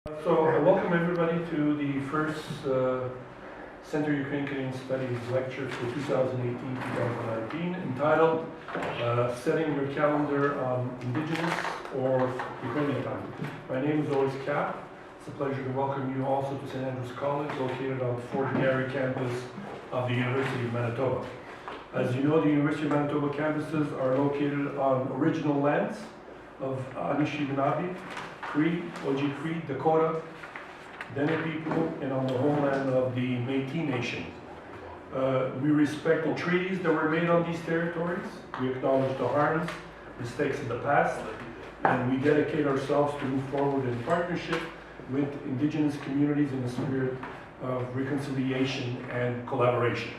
So I welcome everybody to the first Center Ukrainian Studies lecture for 2018-2019 entitled Setting Your Calendar on Indigenous or Ukrainian Time. My name is always Cap. It's a pleasure to welcome you also to St. Andrews College, located on the Fort Garry campus of the University of Manitoba. As you know, the University of Manitoba campuses are located on original lands of Anishinaabe, Cree, Oji Cree, Dakota, Dene people, and on the homeland of the Métis Nation. We respect the treaties that were made on these territories. We acknowledge the harms, mistakes of the past, and we dedicate ourselves to move forward in partnership with Indigenous communities in a spirit of reconciliation and collaboration.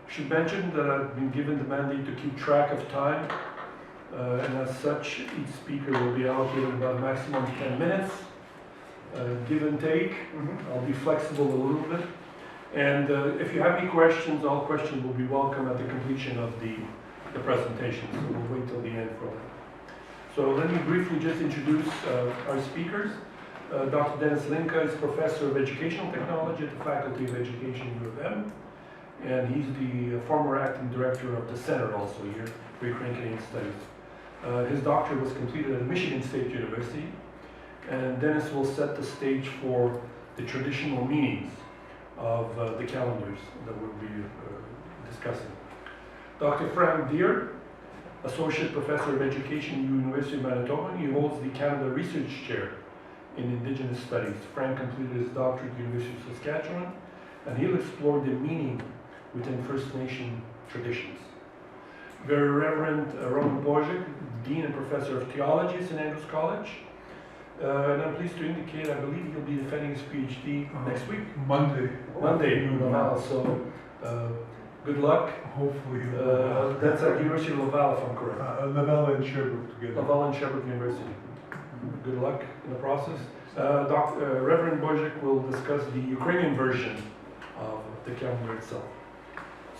Should mention that I've been given the mandate to keep track of time. And as such, each speaker will be allocated about a maximum 10 minutes, give and take. I'll be flexible a little bit. And if you have any questions, all questions will be welcome at the completion of the presentation. So we'll wait till the end for that. So let me briefly just introduce our speakers. Dr. Denis Hlynka is Professor of Educational Technology at the Faculty of Education, U of M. And he's the former acting director of the Center also here for Ukrainian Studies. His doctorate was completed at Michigan State University, and Denis will set the stage for the traditional meanings of the calendars that we'll be discussing. Dr. Frank Deer, Associate Professor of Education at the University of Manitoba, he holds the Canada Research Chair in Indigenous Studies. Frank completed his doctorate at the University of Saskatchewan, and he'll explore the meaning within First Nation traditions. Very Reverend Roman Bozyk, Dean and Professor of Theology at St. Andrews College. And I'm pleased to indicate, I believe he'll be defending his PhD next week. Monday. Laval. So good luck. Hopefully. That's at the University of Laval, if I'm correct. Laval and Sherbrooke together. Laval and Sherbrooke University. Good luck in the process. Reverend Bozyk will discuss the Ukrainian version of the calendar itself.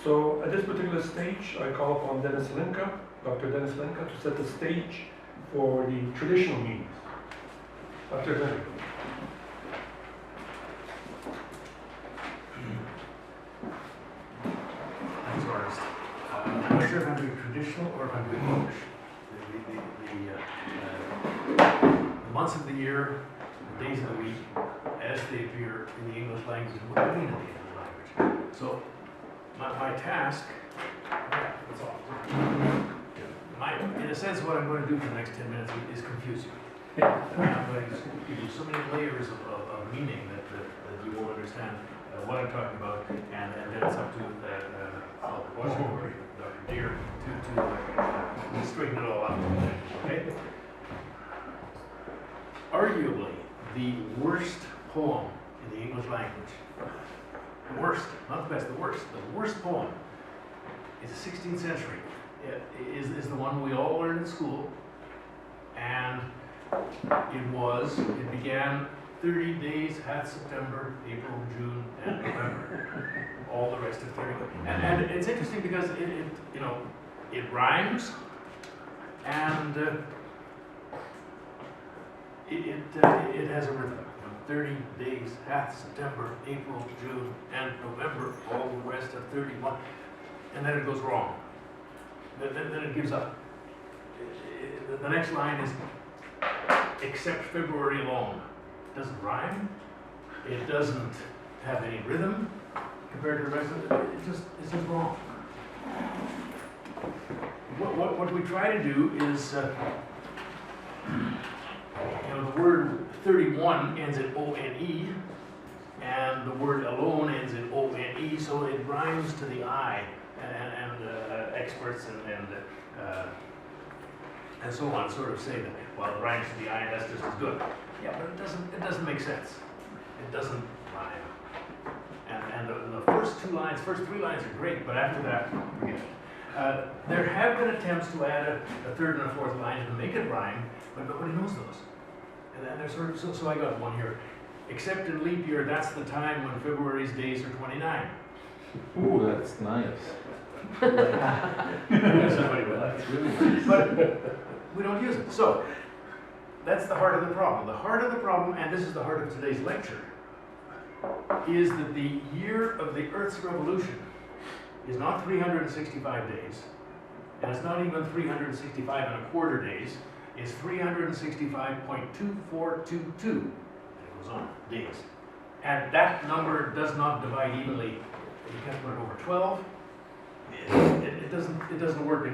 So at this particular stage, I call upon Denis Hlynka, Dr. Denis Hlynka, to set the stage for the traditional meanings. Dr. Hlynka. Thanks, Ernest. I'm not sure if I'm doing traditional or if I'm doing English. The months of the year, the days of the week, as they appear in the English language, and what they mean in the English language. So, my task, that's all. In a sense, what I'm going to do for the next 10 minutes is confuse you. I'm going to give you so many layers of meaning that you will understand what I'm talking about, and then it's up to Dr. Bozyk or Dr. Deer to straighten it all out. Okay? Arguably, the worst poem in the English language, the worst, not the best, the worst poem is the 16th century. Is the one we all learned in school, and it began 30 days, half September, April, June, and November, all the rest of 30. And it's interesting because it rhymes, and it has a rhythm. 30 days, half September, April, June, and November, all the rest of 31, and then it goes wrong. Then it gives up. The next line is, except February alone. It doesn't rhyme. It doesn't have any rhythm compared to the rest of it. It's just wrong. What we try to do is, the word 31 ends in O-N-E, and the word alone ends in O-N-E, so it rhymes to the eye. And experts and so on sort of say that, well, it rhymes to the eye, that's just as good. Yeah, but it doesn't make sense. It doesn't rhyme. And the first three lines are great, but after that, forget it. There have been attempts to add a third and a fourth line to make it rhyme, but nobody knows those. And they're sort of, so I got one here. Except in leap year, that's the time when February's days are 29. Ooh, that's nice. Somebody would like it. But we don't use it. So that's the heart of the problem. The heart of the problem, and this is the heart of today's lecture, is that the year of the Earth's revolution is not 365 days, and it's not even 365 and a quarter days, it's 365.2422, and it goes on, days. And that number does not divide evenly. You can't put it over 12. It doesn't work.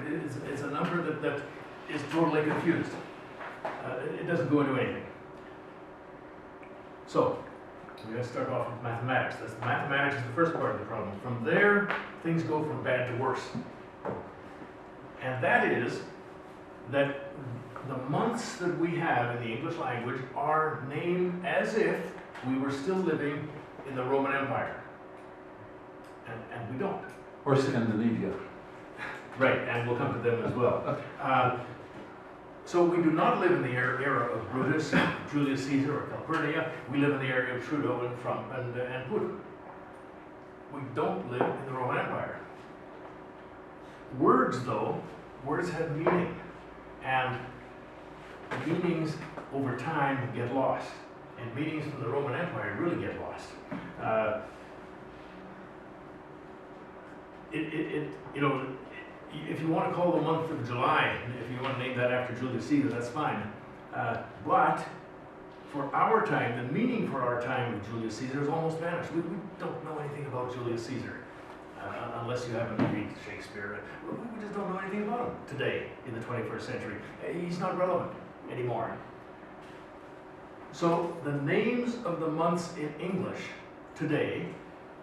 It's a number that is totally confused. It doesn't go into anything. So, we're going to start off with mathematics. Mathematics is the first part of the problem. From there, things go from bad to worse. And that is that the months that we have in the English language are named as if we were still living in the Roman Empire. And we don't. Or Scandinavia. Right, and we'll come to them as well. So we do not live in the era of Brutus, Julius Caesar, or Calpurnia. We live in the area of Trudeau and Trump and Putin. We don't live in the Roman Empire. Words, though, words have meaning, and meanings over time get lost, and meanings from the Roman Empire really get lost. You know, if you want to call the month of July, if you want to name that after Julius Caesar, that's fine. But for our time, the meaning for our time of Julius Caesar has almost vanished. We don't know anything about Julius Caesar, unless you happen to read Shakespeare. We just don't know anything about him today in the 21st century. He's not relevant anymore. So the names of the months in English today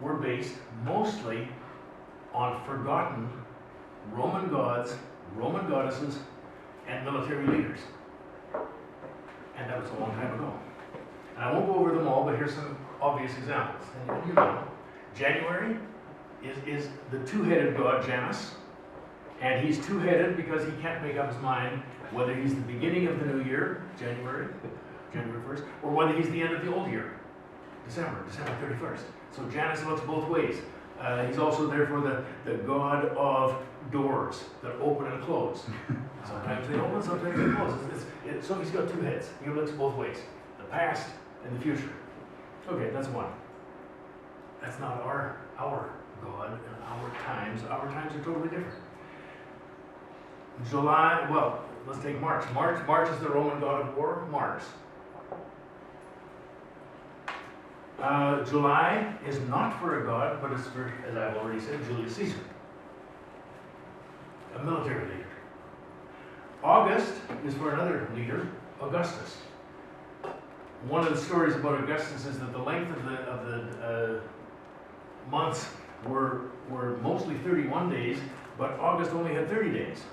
were based mostly on forgotten Roman gods, Roman goddesses, and military leaders. And that was a long time ago. And I won't go over them all, but here's some obvious examples. And you know, January is the two-headed god Janus, and he's two-headed because he can't make up his mind whether he's the beginning of the new year, January 1st, or whether he's the end of the old year, December 31st. So Janus looks both ways. He's also therefore the god of doors that open and close. Sometimes they open, sometimes they close. So he's got two heads. He looks both ways, the past and the future. Okay, that's one. That's not our God and our times. Our times are totally different. July, well, let's take March. March is the Roman god of war, Mars. July is not for a god, but it's for, as I've already said, Julius Caesar, a military leader. August is for another leader, Augustus. One of the stories about Augustus is that the length of the months were mostly 31 days, but August only had 30 days.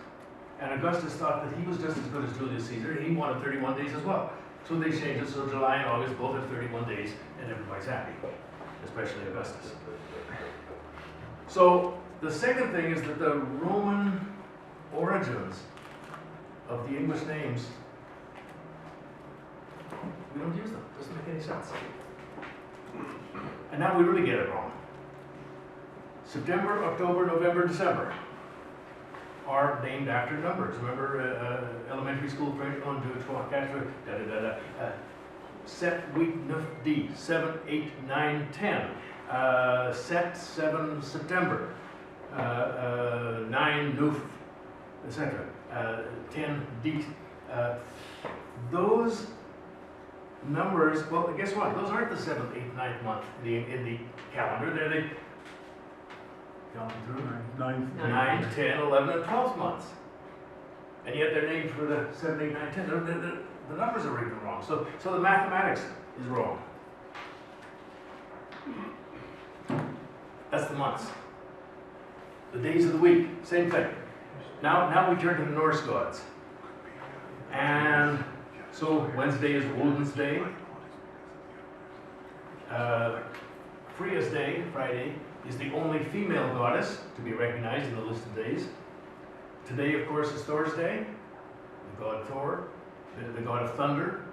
And Augustus thought that he was just as good as Julius Caesar, and he wanted 31 days as well. So they changed it, so July and August both have 31 days, and everybody's happy, especially Augustus. So the second thing is that the Roman origins of the English names, we don't use them. It doesn't make any sense. And now we really get it wrong. September, October, November, December are named after numbers. Remember elementary school French, 1, 2, 3, 4, 5, 7, 8, 9, 10. 7, 8, 9, 10. Set 7 September. 9 9, etc. 10 dit. Those numbers, well, guess what? Those aren't the 7th, 8th, 9th month in the calendar. They're the 9, 10, 11, and 12 months. And yet they're named for the 7, 8, 9, 10. The numbers are even wrong. So the mathematics is wrong. That's the months. The days of the week, same thing. Now we turn to the Norse gods. And so Wednesday is Woden's Day. Freya's Day, Friday, is the only female goddess to be recognized in the list of days. Today, of course, is Thor's Day, the god Thor, the god of thunder,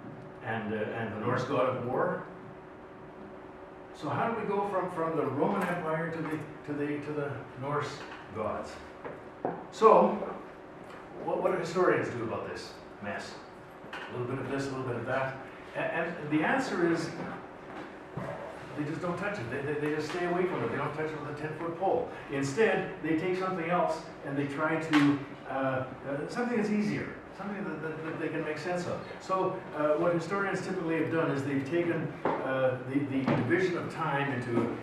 and the Norse god of war. So how do we go from the Roman Empire to the Norse gods? So, what do historians do about this mess? a little bit of this, a little bit of that. And the answer is, they just don't touch it. They just stay away from it. They don't touch it with a 10-foot pole. Instead, they take something else and they try to, something that's easier, something that they can make sense of. So what historians typically have done is they've taken the division of time into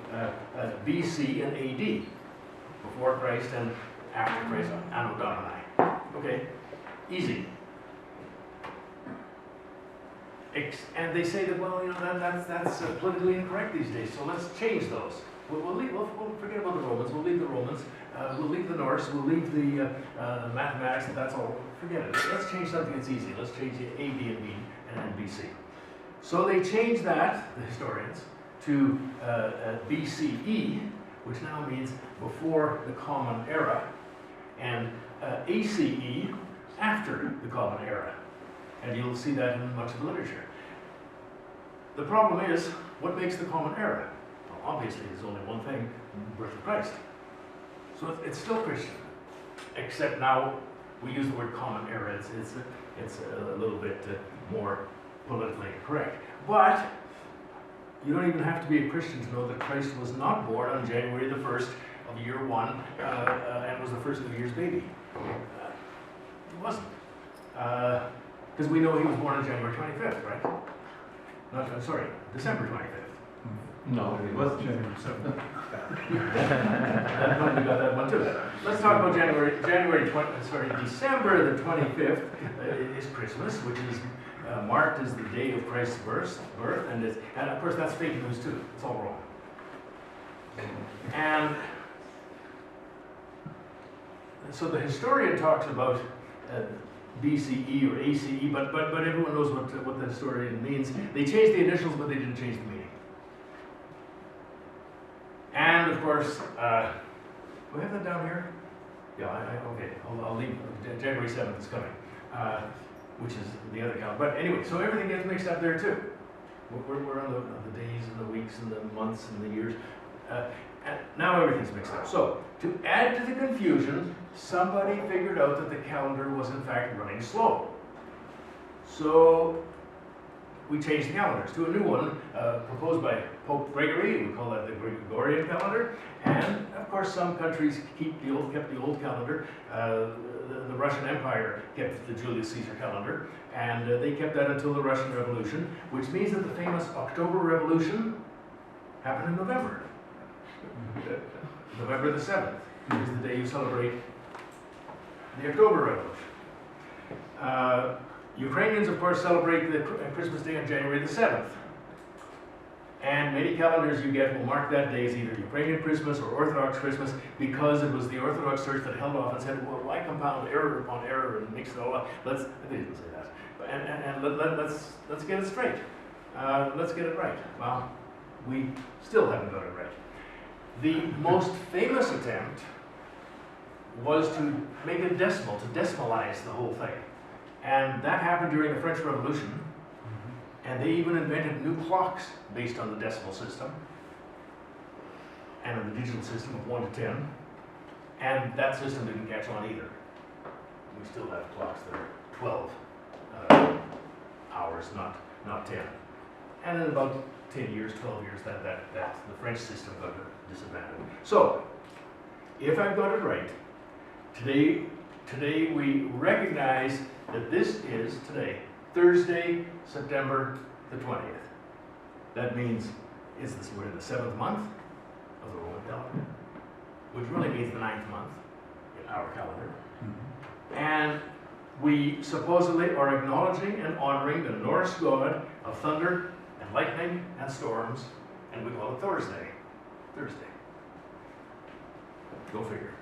BC and AD, before Christ and after Christ, Anno Domini. Okay, easy. And they say that, well, you know, that's politically incorrect these days, so let's change those. We'll forget about the Romans, we'll leave the Romans, we'll leave the Norse, we'll leave the mathematics, that's all, forget it. Let's change something that's easy. Let's change the AD and B and BC. So they changed that, the historians, to BCE, which now means before the Common Era, and ACE, after the Common Era. And you'll see that in much of the literature. The problem is, what makes the Common Era? Well, obviously, there's only one thing, the birth of Christ. So it's still Christian, except now we use the word Common Era. It's a little bit more politically correct. But you don't even have to be a Christian to know that Christ was not born on January the 1st of year 1 and was the first New Year's baby. He wasn't. Because we know he was born on January 25th, right? Not, sorry, December 25th. No, it was January 7th. That one, we got that one too. Let's talk about December the 25th is Christmas, which is marked as the day of Christ's birth, and of course that's fake news too. It's all wrong. And so the historian talks about BCE or ACE, but everyone knows what the historian means. They changed the initials, but they didn't change the meaning. And of course, do I have that down here? Yeah, okay, I'll leave. January 7th is coming, which is the other calendar. But anyway, so everything gets mixed up there too. We're on the days and the weeks and the months and the years. And now everything's mixed up. So, to add to the confusion, somebody figured out that the calendar was in fact running slow. So, we changed the calendars to a new one proposed by Pope Gregory. We call that the Gregorian calendar. And of course, some countries kept the old calendar. The Russian Empire kept the Julius Caesar calendar, and they kept that until the Russian Revolution, which means that the famous October Revolution happened in November. November the 7th is the day you celebrate the October Revolution. Ukrainians, of course, celebrate the Christmas Day on January the 7th. And many calendars you get will mark that day as either Ukrainian Christmas or Orthodox Christmas, because it was the Orthodox Church that held off and said, well, why compound error upon error and mix it all up? They didn't say that. And let's get it straight. Let's get it right. Well, we still haven't got it right. The most famous attempt was to make it decimal, to decimalize the whole thing. And that happened during the French Revolution. And they even invented new clocks based on the decimal system and on the digital system of 1 to 10. And that system didn't catch on either. We still have clocks that are 12 hours, not 10. And in about 10 years, 12 years, that the French system got disadvantaged. So, if I've got it right, today we recognize that this is today, Thursday, September the 20th. That means we're in the 7th month of the Roman calendar, which really means the 9th month in our calendar. Mm-hmm. And we supposedly are acknowledging and honoring the Norse god of thunder and lightning and storms, and we call it Thursday. Go figure.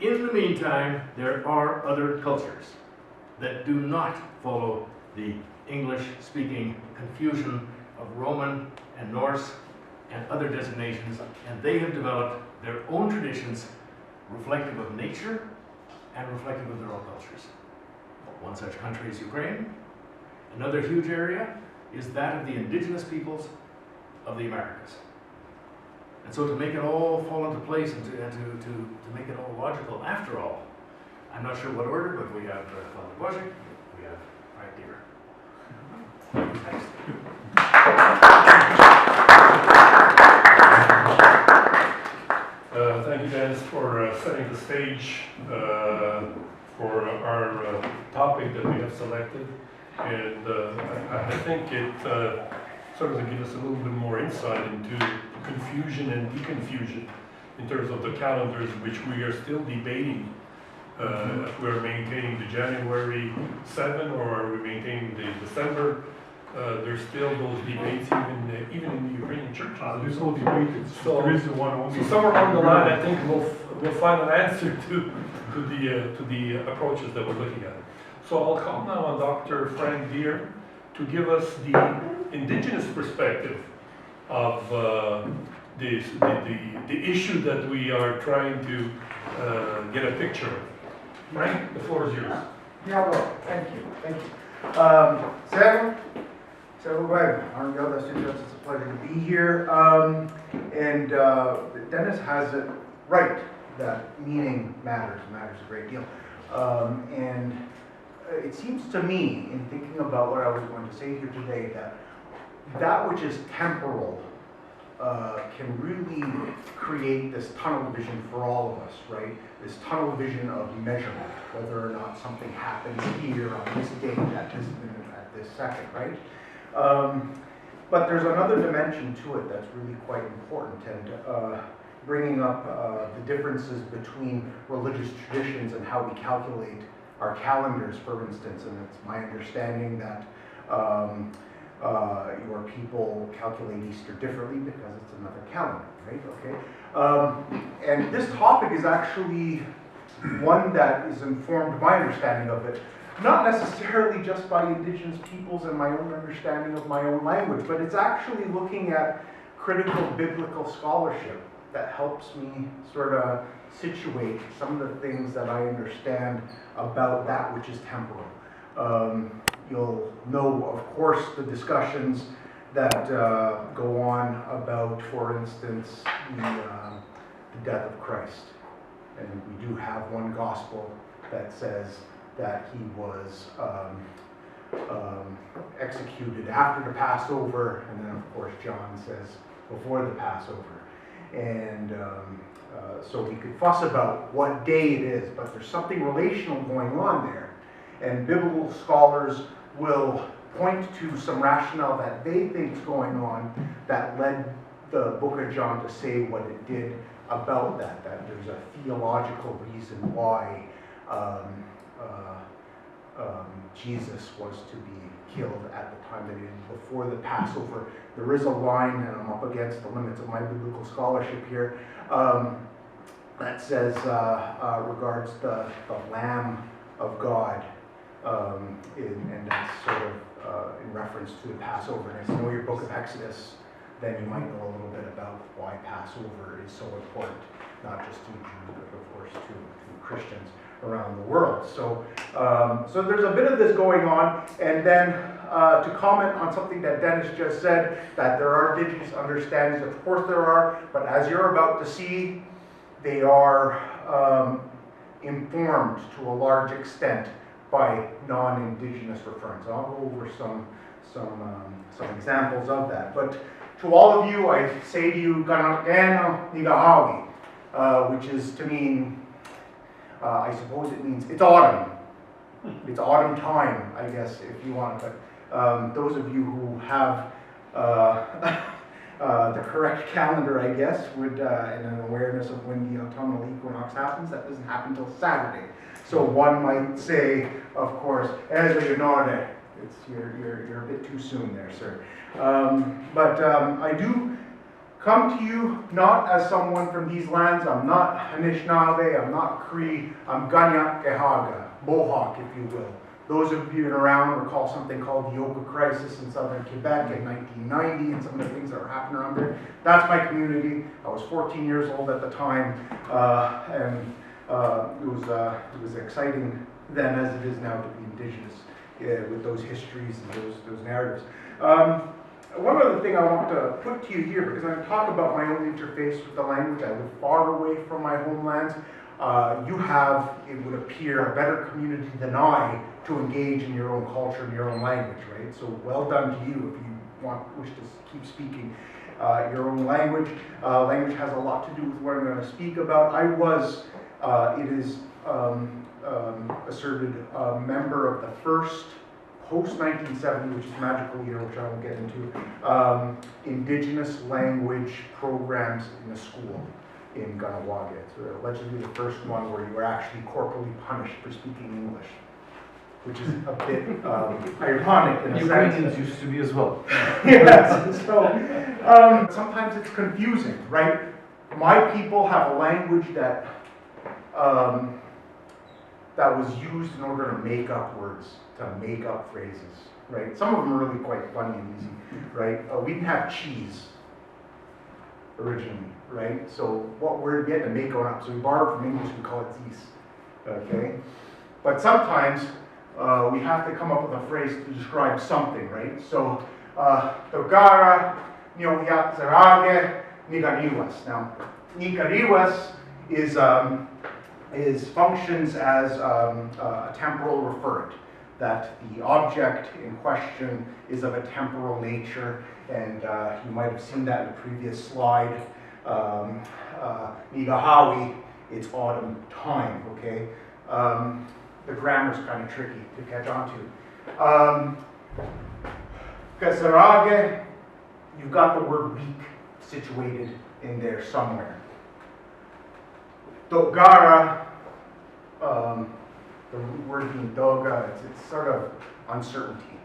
In the meantime, there are other cultures that do not follow the English-speaking confusion of Roman and Norse and other designations, and they have developed their own traditions reflective of nature and reflective of their own cultures. One such country is Ukraine. Another huge area is that of the indigenous peoples of the Americas. And so to make it all fall into place and to make it all logical, after all, I'm not sure what order, but we have Father Bozyk, we have Frank Deer. Thanks. Thank you, Dennis, for setting the stage for our topic that we have selected. And I think it sort of gives us a little bit more insight into confusion and deconfusion in terms of the calendars, which we are still debating. If we're maintaining the January 7 or are we maintaining the December. There's still those debates even in the Ukrainian churches. This whole debate, there is the one only. So somewhere along the line, I think we'll find an answer to the approaches that we're looking at. So I'll call now on Dr. Frank Deer to give us the indigenous perspective of the issue that we are trying to get a picture of. Frank, the floor is yours. Yeah, well, thank you. So, right, it's a pleasure to be here. And Dennis has it right that meaning matters a great deal. And it seems to me, in thinking about what I was going to say here today, that which is temporal can really create this tunnel vision for all of us, right? This tunnel vision of measurement, whether or not something happens here on this date, at this minute, at this second, right? But there's another dimension to it that's really quite important, and bringing up the differences between religious traditions and how we calculate our calendars, for instance. And it's my understanding that your people calculate Easter differently because it's another calendar, right? Okay. And this topic is actually one that is informed, my understanding of it, not necessarily just by indigenous peoples and my own understanding of my own language, but it's actually looking at critical biblical scholarship that helps me sort of situate some of the things that I understand about that which is temporal. You'll know, of course, the discussions that go on about, for instance, the death of Christ. And we do have one gospel that says that he was executed after the Passover, and then of course John says before the Passover. And so we could fuss about what day it is, but there's something relational going on there. And biblical scholars will point to some rationale that they think is going on that led the book of John to say what it did about that there's a theological reason why Jesus was to be killed at the time that he did before the Passover. There is a line, and I'm up against the limits of my biblical scholarship here, that says, regards the Lamb of God, and that's sort of in reference to the Passover. And if you know your book of Exodus, then you might know a little bit about why Passover is so important, not just to Jews, but of course to Christians around the world. So, so there's a bit of this going on, and then to comment on something that Dennis just said, that there are indigenous understandings. Of course there are, but as you're about to see, they are informed to a large extent by non-indigenous reference. I'll go over some examples of that. But to all of you, I say to you, "Ganagana Nigahawi," which is to mean, I suppose it means it's autumn. It's autumn time, I guess, if you want. But those of you who have the correct calendar, I guess, would and an awareness of when the autumnal equinox happens, that doesn't happen until Saturday. So one might say, of course, you're a bit too soon there, sir. But I do come to you not as someone from these lands. I'm not Anishinaabe, I'm not Cree, I'm Ganyak Gehaga, Mohawk, if you will. Those of you around recall something called the Oka Crisis in southern Quebec in 1990 and some of the things that were happening around there. That's my community. I was 14 years old at the time, and it was exciting then as it is now to be indigenous with those histories and those narratives. one other thing I want to put to you here, because I'm talking about my own interface with the language. I live far away from my homeland. You have, it would appear, a better community than I to engage in your own culture and your own language, right? So well done to you if you wish to keep speaking your own language. Language has a lot to do with what I'm going to speak about. I was, it is asserted, a member of the first post-1970, which is magical year, which I won't get into, Indigenous language programs in a school in Ganawage. It's allegedly the first one where you were actually corporally punished for speaking English, which is a bit ironic in a sense. Ukrainians used to be as well. Yes, so sometimes it's confusing, right? My people have a language that that was used in order to make up words, to make up phrases, right? Some of them are really quite funny and easy, right? We didn't have cheese originally, right? So what word we had to make one up? So we borrowed from English, we call it zis, okay? But sometimes we have to come up with a phrase to describe something, right? So, Togara, Nyoyatsarage, Nigariwas. Now, Nigariwas is functions as a temporal referent, that the object in question is of a temporal nature, and you might have seen that in the previous slide. Nigahawi, it's autumn time, okay? The grammar's kind of tricky to catch on to. Kasarage, you've got the word week situated in there somewhere. Dogara, the word being doga, it's sort of uncertainty,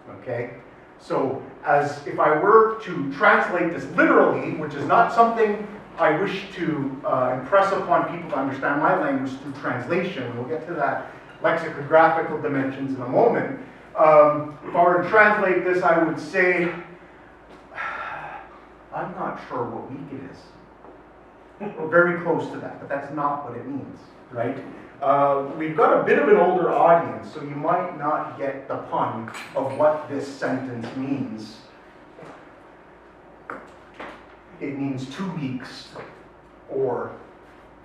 okay? So as if I were to translate this literally, which is not something I wish to impress upon people to understand my language through translation, we'll get to that lexicographical dimensions in a moment. If I were to translate this, I would say, I'm not sure what week it is. We're very close to that, but that's not what it means, right? We've got a bit of an older audience, so you might not get the pun of what this sentence means. It means 2 weeks, or,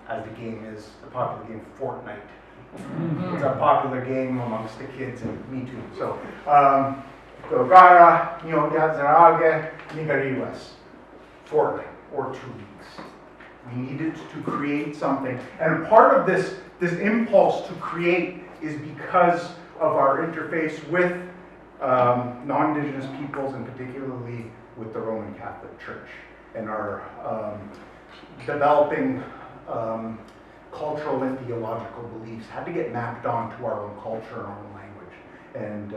as the game is, the popular game, Fortnite. It's a popular game amongst the kids, and me too. So, Dogara, Nyoyatsarage, Nigariwas. Fortnight, or 2 weeks. We needed to create something. And part of this impulse to create is because of our interface with non-Indigenous peoples, and particularly with the Roman Catholic Church, and our developing cultural and theological beliefs had to get mapped onto our own culture and our own language. And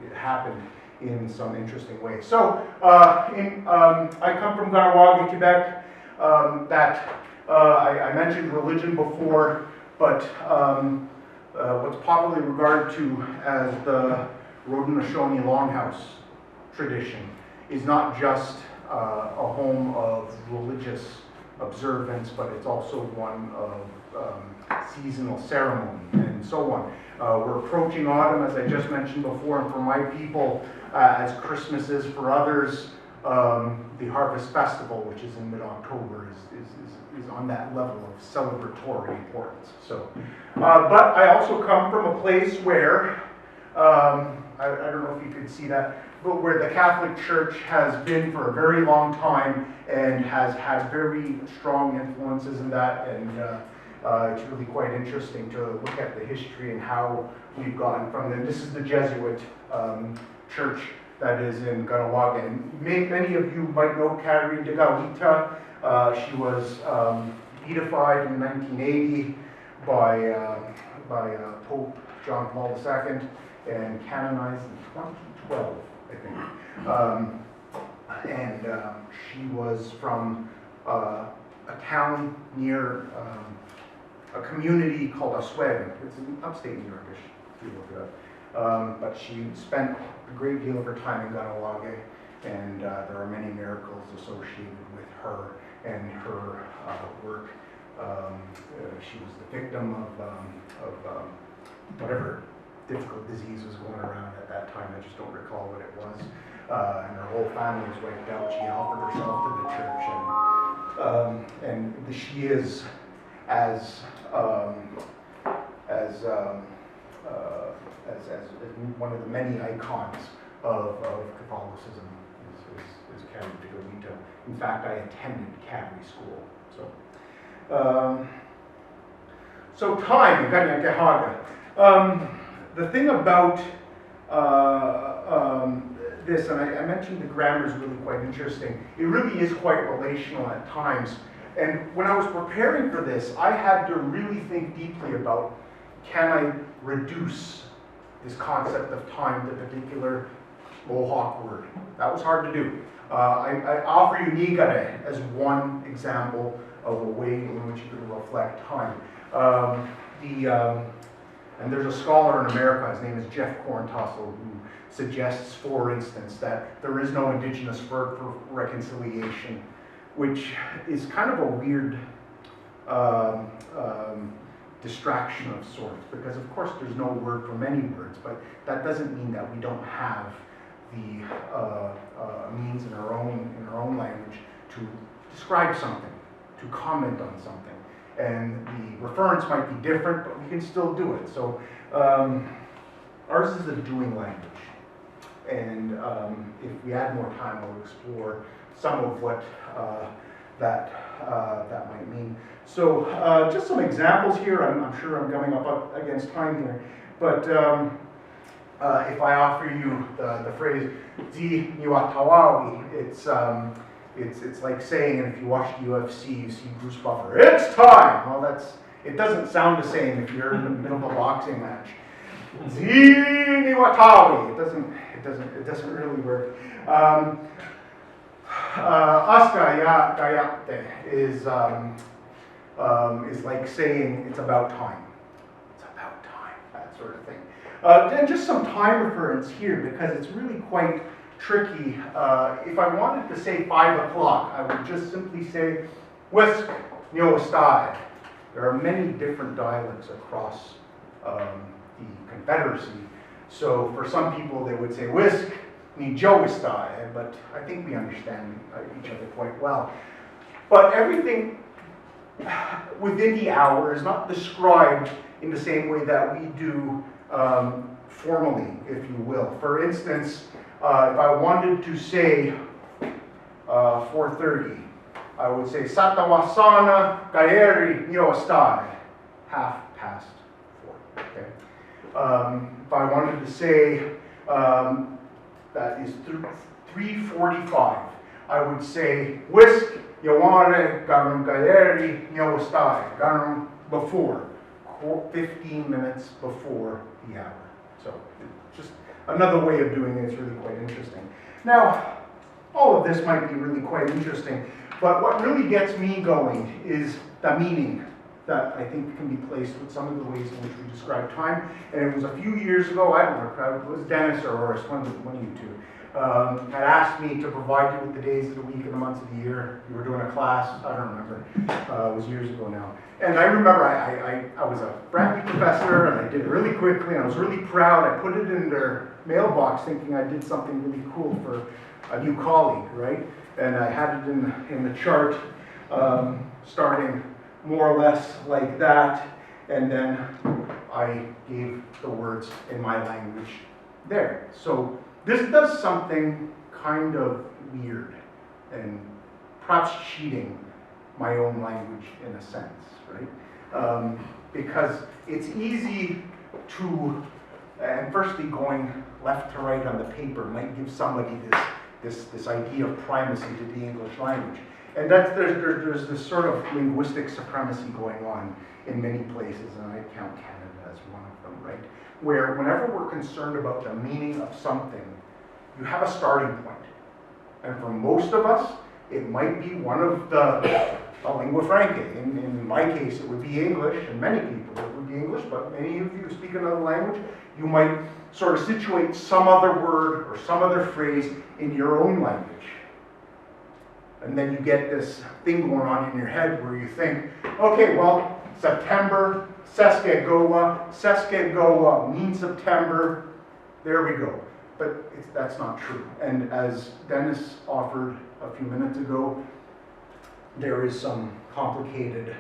it happened in some interesting ways. So, I come from Ganawage, Quebec. I mentioned religion before, but what's popularly regarded to as the Haudenosaunee Longhouse tradition is not just a home of religious observance, but it's also one of seasonal ceremony and so on. We're approaching autumn, as I just mentioned before, and for my people, as Christmas is for others, the Harvest Festival, which is in mid-October, is on that level of celebratory importance. So, but I also come from a place where, I don't know if you could see that, but where the Catholic Church has been for a very long time and has had very strong influences in that, and it's really quite interesting to look at the history and how we've gotten from them. This is the Jesuit church that is in Ganawage, and many of you might know Catherine de Galita. She was beatified in 1980 by Pope John Paul II and canonized in 2012, I think. And she was from a town near a community called Oswego. It's in upstate New York, if you look it up. But she spent a great deal of her time in Ganawage, and there are many miracles associated with her and her work. She was the victim of whatever difficult disease was going around at that time. I just don't recall what it was. and her whole family was wiped out. She offered herself to the church, and she is as one of the many icons of Catholicism is Carrie de Govita. In fact, I attended Cadbury School. So time, the thing about this, and I mentioned the grammar is really quite interesting. It really is quite relational at times. And when I was preparing for this, I had to really think deeply about, can I reduce this concept of time to a particular Mohawk word? That was hard to do. I offer you nigare as one example of a way in which you can reflect time. And there's a scholar in America, his name is Jeff Corntussel, who suggests, for instance, that there is no Indigenous word for reconciliation, which is kind of a weird distraction of sorts, because of course there's no word for many words, but that doesn't mean that we don't have the means in our own language to describe something, to comment on something. And the reference might be different, but we can still do it. So ours is a doing language. And if we add more time, we'll explore some of what that might mean. So just some examples here. I'm sure I'm coming up against time here. But if I offer you the phrase "Zi Niwatawawi," it's like saying, and if you watch the UFC, you see Bruce Buffer, "It's time!" Well, it doesn't sound the same if you're in the middle of a boxing match. "Zi Niwatawi." It doesn't really work. Aska ya gayate is like saying it's about time. It's about time, that sort of thing. And just some time reference here, because it's really quite tricky. If I wanted to say 5 o'clock, I would just simply say "Wisk Nyoastai." There are many different dialects across the Confederacy. So for some people, they would say "Wisk Nijoastai," but I think we understand each other quite well. But everything within the hour is not described in the same way that we do formally, if you will. For instance, if I wanted to say 4:30, I would say "Satawasana Gaeri Nyoastai," 4:30. Okay. If I wanted to say that is 3:45, I would say "Wisk Yaware Garum Gaeri Nyoastai," Garum before, 15 minutes before the hour. So just another way of doing it is really quite interesting. Now, all of this might be really quite interesting, but what really gets me going is the meaning that I think can be placed with some of the ways in which we describe time. And it was a few years ago, I don't know, it was Dennis or Horace, one of you two, had asked me to provide you with the days of the week and the months of the year. You were doing a class, I don't remember, it was years ago now. And I remember I was a brand new professor, and I did it really quickly, and I was really proud. I put it in their mailbox thinking I did something really cool for a new colleague, right? And I had it in the chart, starting more or less like that, and then I gave the words in my language there. So this does something kind of weird, and perhaps cheating my own language in a sense, right? Because it's easy to, and firstly going left to right on the paper might give somebody this idea of primacy to the English language. And there's this sort of linguistic supremacy going on in many places, and I count Canada as one of them, right? Where whenever we're concerned about the meaning of something, you have a starting point. And for most of us, it might be one of the lingua franca. In my case, it would be English, and many people, it would be English, but many of you who speak another language, you might sort of situate some other word or some other phrase in your own language. And then you get this thing going on in your head where you think, okay, well, September, Seskegoa means September, there we go. but that's not true. And as Denis offered a few minutes ago, there is some complicated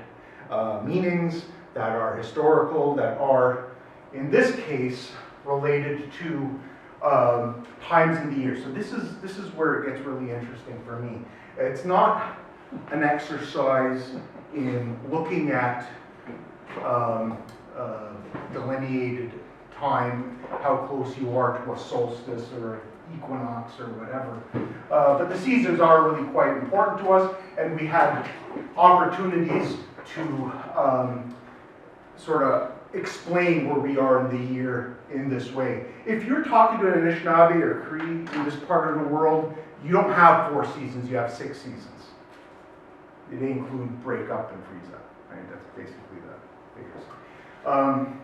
meanings that are historical, that are, in this case, related to times in the year. So this is where it gets really interesting for me. It's not an exercise in looking at delineated time, how close you are to a solstice or equinox or whatever. But the seasons are really quite important to us, and we had opportunities to sort of explain where we are in the year in this way. If you're talking to an Anishinaabe or Cree in this part of the world, you don't have 4 seasons, you have 6 seasons. They include break up and freeze up, right? That's basically the figures.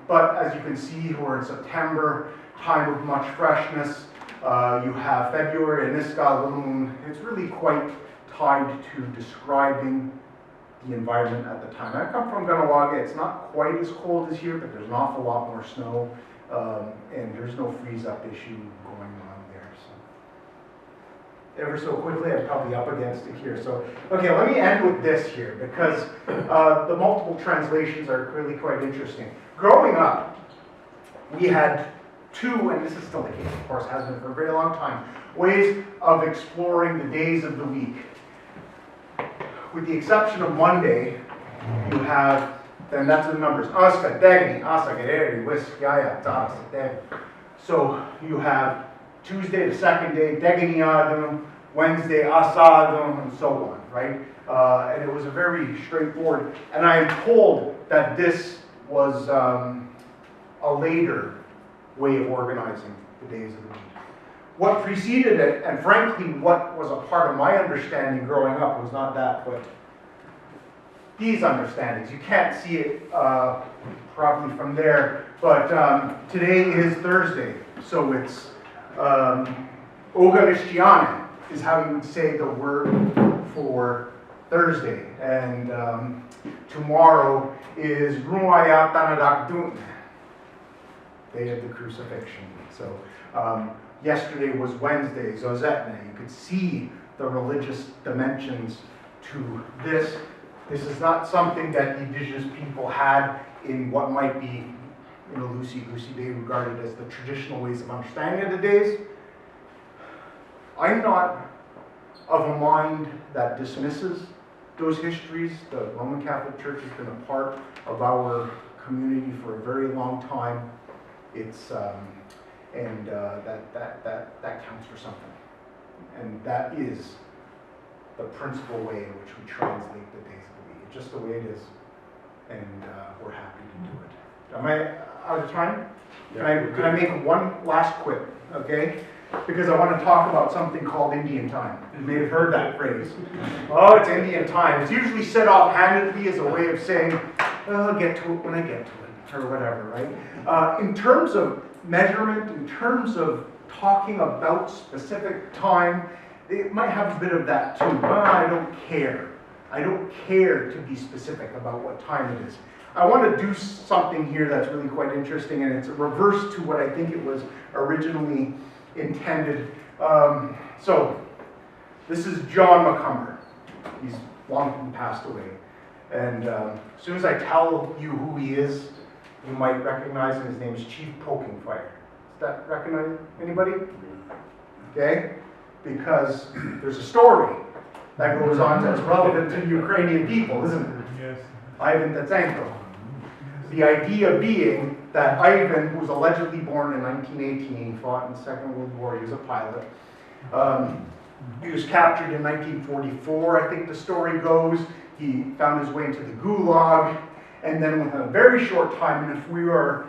But as you can see, we're in September, time of much freshness. You have February, Aniska, it's really quite tied to describing the environment at the time. I come from Ganawaga. It's not quite as cold as here, but there's an awful lot more snow, and there's no freeze-up issue going on there. So, ever so quickly, I'm probably up against it here. So, okay, let me end with this here, because the multiple translations are really quite interesting. Growing up, we had 2, and this is still the case, of course, has been for a very long time, ways of exploring the days of the week. With the exception of Monday, you have, then that's the numbers, Aska, Degni, Asa, Gereri, Wis, Yaya, Taras, Deg. So you have Tuesday, the second day, Degniadum, Wednesday, Asadum, and so on, right? And it was a very straightforward, and I am told that this was a later way of organizing the days of the week. What preceded it, and frankly what was a part of my understanding growing up, was not that, but these understandings. You can't see it probably from there, but today is Thursday, so it's Ogalishtiane is how you would say the word for Thursday, and tomorrow is Ruaya Tanadakdun, Day of the Crucifixion. So yesterday was Wednesday, Zozetne. You could see the religious dimensions to this. This is not something that the Indigenous people had in what might be, loosey-goosey day regarded as the traditional ways of understanding the days. I'm not of a mind that dismisses those histories. The Roman Catholic Church has been a part of our community for a very long time. It's that counts for something, and that is the principal way in which we translate the days of the week. It's just the way it is, and we're happy to do it. Am I out of time? Yeah. Can I make one last quip? Okay, because I want to talk about something called Indian time. You may have heard that phrase. Oh, it's Indian time. It's usually said offhandedly as a way of saying, well, I'll get to it when I get to it, or whatever, right? In terms of measurement, in terms of talking about specific time, it might have a bit of that too. I don't care. I don't care to be specific about what time it is. I want to do something here that's really quite interesting, and it's a reverse to what I think it was originally intended. So, this is John McCumber. He's long passed away. And as soon as I tell you who he is, you might recognize him. His name is Chief Poking Fire. Does that recognize anybody? Okay? Because there's a story that goes on that's relevant to the Ukrainian people, isn't it? Yes. Ivan Tatsenko. The idea being that Ivan, who was allegedly born in 1918, fought in the Second World War, he was a pilot. He was captured in 1944, I think the story goes. He found his way into the Gulag, and then within a very short time, and if we were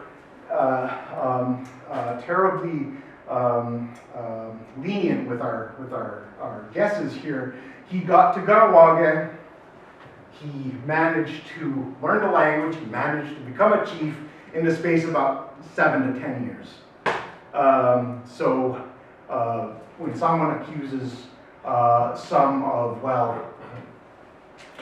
terribly lenient with our guesses here, he got to Ganawaga. He managed to learn the language. He managed to become a chief in the space of about 7 to 10 years. So when someone accuses some of, well,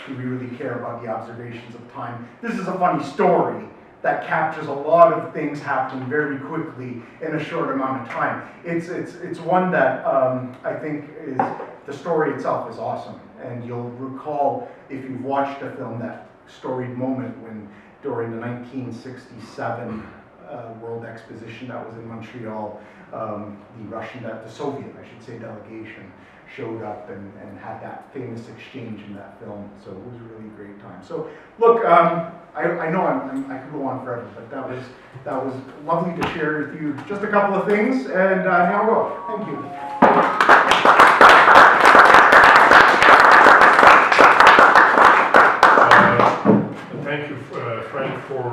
do we really care about the observations of time? This is a funny story, that captures a lot of things happening very quickly in a short amount of time. It's one that I think is, the story itself is awesome, and you'll recall, if you've watched the film, that storied moment when during the 1967 World Exposition that was in Montreal, the Soviet, I should say, delegation showed up and had that famous exchange in that film. So it was a really great time. So look, I know I could go on forever, but that was lovely to share with you just a couple of things, and now go. Thank you. Thank you, Frank, for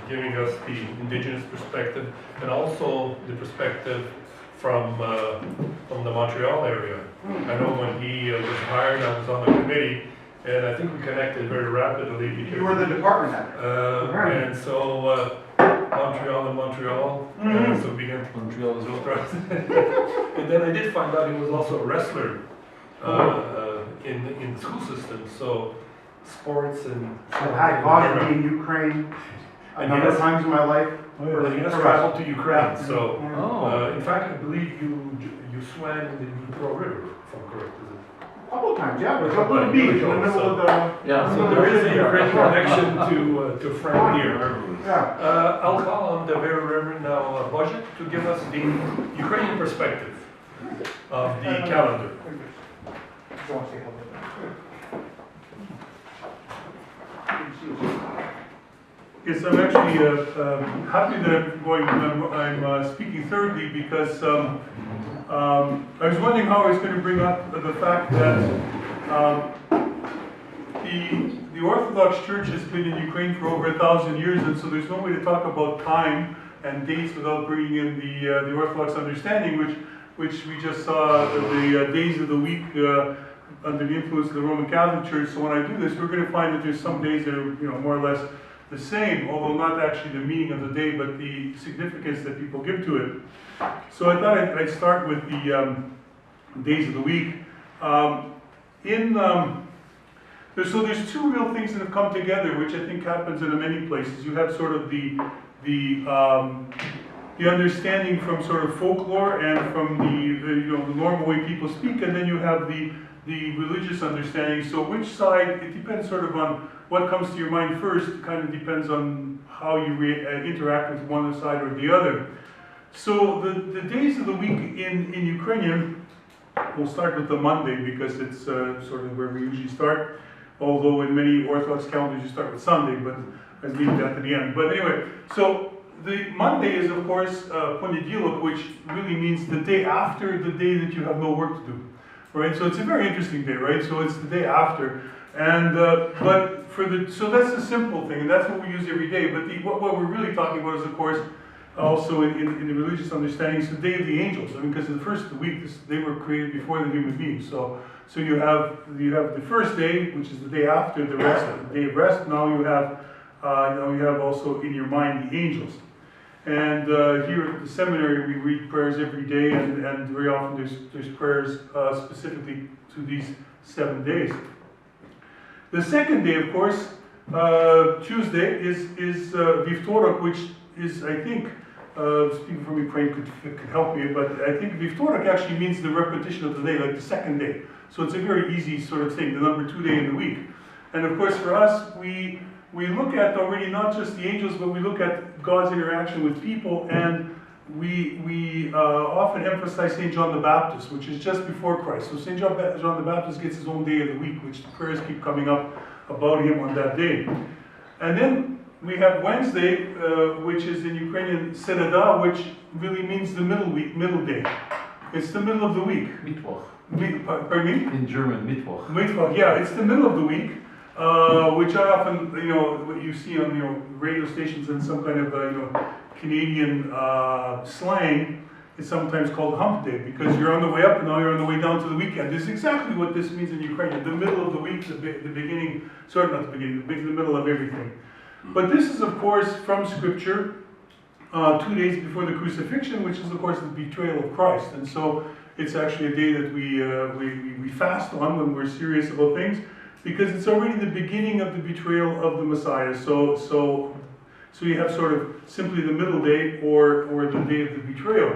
giving us the Indigenous perspective and also the perspective from the Montreal area. I know when he was hired, I was on the committee, and I think we connected very rapidly. Because, You were the department head. And so Montreal, and so we began to Montreal as well. and then I did find out he was also a wrestler in the school system. So sports and I've had cause to be in Ukraine a number of times in my life. well, he has traveled to Ukraine. So Oh. in fact, I believe you swam in the Dnipro River, if I'm correct. Is it? A couple of times, yeah. We're Couple up on the of beach in years the ago, middle so- of the. Yeah. So there is a Ukrainian connection to Frank here. Yeah. I'll call on the very Reverend now Bozyk to give us the Ukrainian perspective of the calendar. Go and say hello. Yes, I'm actually happy that I'm speaking thirdly because I was wondering how I was going to bring up the fact that the Orthodox Church has been in Ukraine for over 1,000 years, and so there's no way to talk about time and dates without bringing in the Orthodox understanding, which we just saw the days of the week under the influence of the Roman Catholic Church. So when I do this, we're going to find that there's some days that are more or less the same, although not actually the meaning of the day, but the significance that people give to it. So I thought I'd start with the days of the week. So there's two real things that have come together, which I think happens in many places. You have sort of the understanding from sort of folklore and from the normal way people speak, and then you have the religious understanding. So which side, it depends sort of on what comes to your mind first. It kind of depends on how you interact with one side or the other. So the days of the week in Ukrainian, we'll start with the Monday because it's sort of where we usually start. Although in many Orthodox calendars you start with Sunday, but I leave that to the end. But anyway, so the Monday is of course Ponedilok, which really means the day after the day that you have no work to do. Right, so it's a very interesting day, right? So it's the day after, and so that's the simple thing, and that's what we use every day. But what we're really talking about is, of course, also in the religious understanding, it's the day of the angels. I mean, because the first week they were created before the human beings. So you have the first day, which is the day after the rest, the day of rest. Now you have also in your mind the angels. And here at the seminary, we read prayers every day, and very often there's prayers specifically to these 7 days. The second day, of course, Tuesday, is Vivtorok, which is, I think, speaking from Ukraine could help me, but I think Vivtorok actually means the repetition of the day, like the second day. So it's a very easy sort of thing, the number 2 day in the week. And of course, for us, we look at already not just the angels, but we look at God's interaction with people, and we often emphasize St. John the Baptist, which is just before Christ. So St. John the Baptist gets his own day of the week, which the prayers keep coming up about him on that day. And then we have Wednesday, which is in Ukrainian Sereda, which really means the middle day. It's the middle of the week. Mittwoch. Pardon me? In German, Mittwoch. Mittwoch, yeah, it's the middle of the week. Which I often, what you see on radio stations and some kind of Canadian slang is sometimes called hump day, because you're on the way up and now you're on the way down to the weekend. This is exactly what this means in Ukrainian. The middle of the week, the beginning, sorry, not the beginning, the middle of everything. But this is, of course, from Scripture, 2 days before the crucifixion, which is, of course, the betrayal of Christ. And so it's actually a day that we fast on when we're serious about things, because it's already the beginning of the betrayal of the Messiah. So So you have sort of simply the middle day or the day of the betrayal.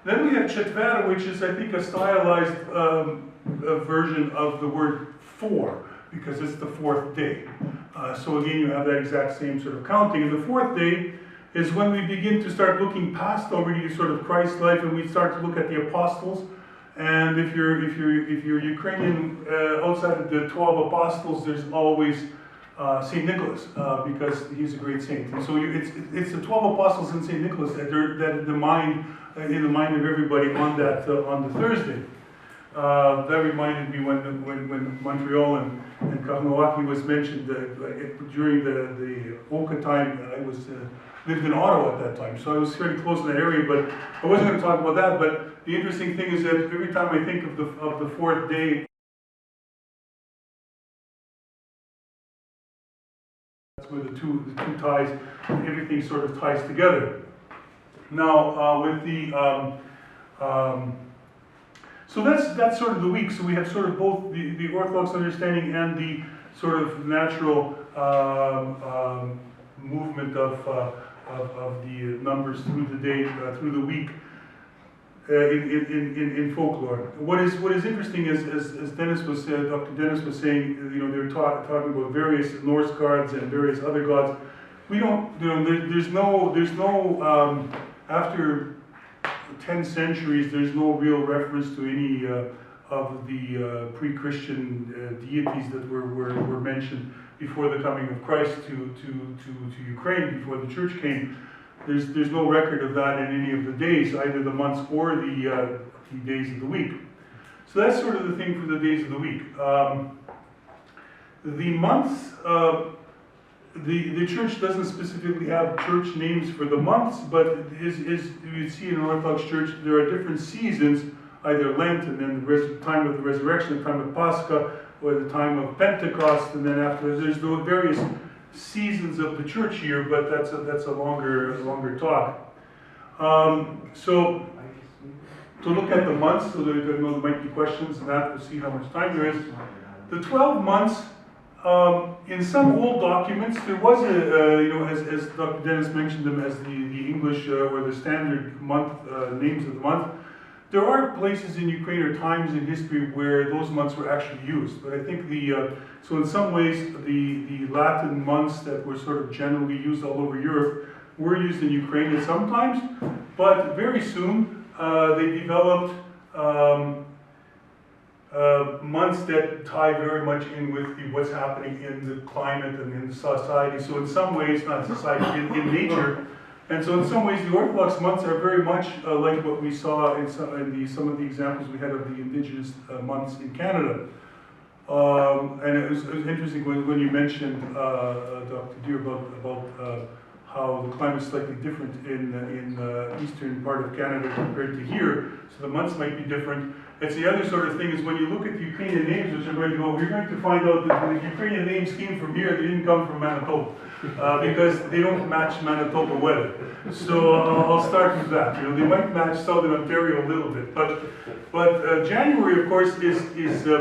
Then we have Chetvera, which is, I think, a stylized a version of the word four, because it's the fourth day. So again, you have that exact same sort of counting. And the fourth day is when we begin to start looking past already sort of Christ's life, and we start to look at the apostles. And if you're Ukrainian, outside of the 12 apostles, there's always Saint Nicholas, because he's a great saint. And so it's the 12 apostles and Saint Nicholas that in the mind of everybody on the Thursday. That reminded me when Montreal and Karnowaki was mentioned during the Oka time. I was lived in Ottawa at that time, so I was fairly close in that area. But I wasn't going to talk about that. But the interesting thing is that every time I think of the fourth day, that's where the two ties, everything sort of ties together. Now with the so that's sort of the week. So we have sort of both the Orthodox understanding and the sort of natural movement of the numbers through the day, through the week in folklore. What is interesting is, as Denis was Dr. Denis was saying, they're talking about various Norse gods and various other gods. We don't, there's no after 10 centuries, there's no real reference to any of the pre-Christian deities that were mentioned before the coming of Christ to Ukraine, before the church came. There's no record of that in any of the days, either the months or the days of the week. So that's sort of the thing for the days of the week. The months, the church doesn't specifically have church names for the months, but you see in an Orthodox church, there are different seasons, either Lent and then the time of the resurrection, the time of Pascha, or the time of Pentecost, and then after there's the various seasons of the church year, but that's a longer talk. So to look at the months, so there might be questions and that, we'll see how much time there is. The 12 months, in some old documents, there was as Dr. Denis mentioned them as the English or the standard month names of the month. There are places in Ukraine or times in history where those months were actually used, but I think so in some ways the Latin months that were sort of generally used all over Europe were used in Ukraine at some times, but very soon they developed months that tie very much in with what's happening in the climate and in society. So in some ways, not society, in nature. And so in some ways, the Orthodox months are very much like what we saw in some of the examples we had of the Indigenous months in Canada. And it was interesting when you mentioned, Dr. Deer, about how the climate is slightly different in the eastern part of Canada compared to here. So the months might be different. It's the other sort of thing is when you look at the Ukrainian names, which are going to go, you're going to find out that the Ukrainian names came from here, they didn't come from Manitoba. Because they don't match Manitoba weather. So I'll start with that. They might match Southern Ontario a little bit, but January, of course, is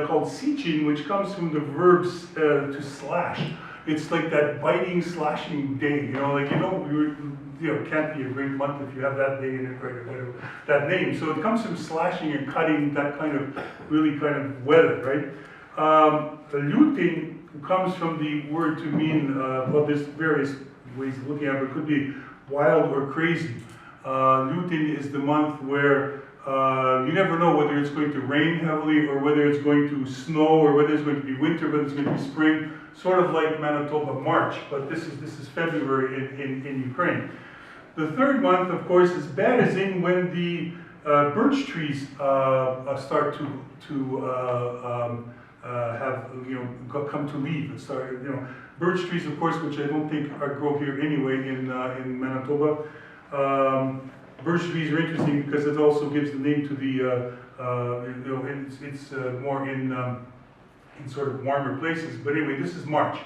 called Sichin, which comes from the verbs to slash. It's like that biting, slashing day. Can't be a great month if you have that day in it, right? That name. So it comes from slashing and cutting, that kind of really kind of weather, right? Looting comes from the word to mean, well, there's various ways of looking at it, but it could be wild or crazy. Looting is the month where you never know whether it's going to rain heavily or whether it's going to snow or whether it's going to be winter, whether it's going to be spring, sort of like Manitoba March, but this is February in Ukraine. The third month, of course, is Berezin, when the birch trees start to have come to leaf and start birch trees, of course, which I don't think grow here anyway in Manitoba. Birch trees are interesting because it also gives the name to the it's more in sort of warmer places. But anyway, this is March.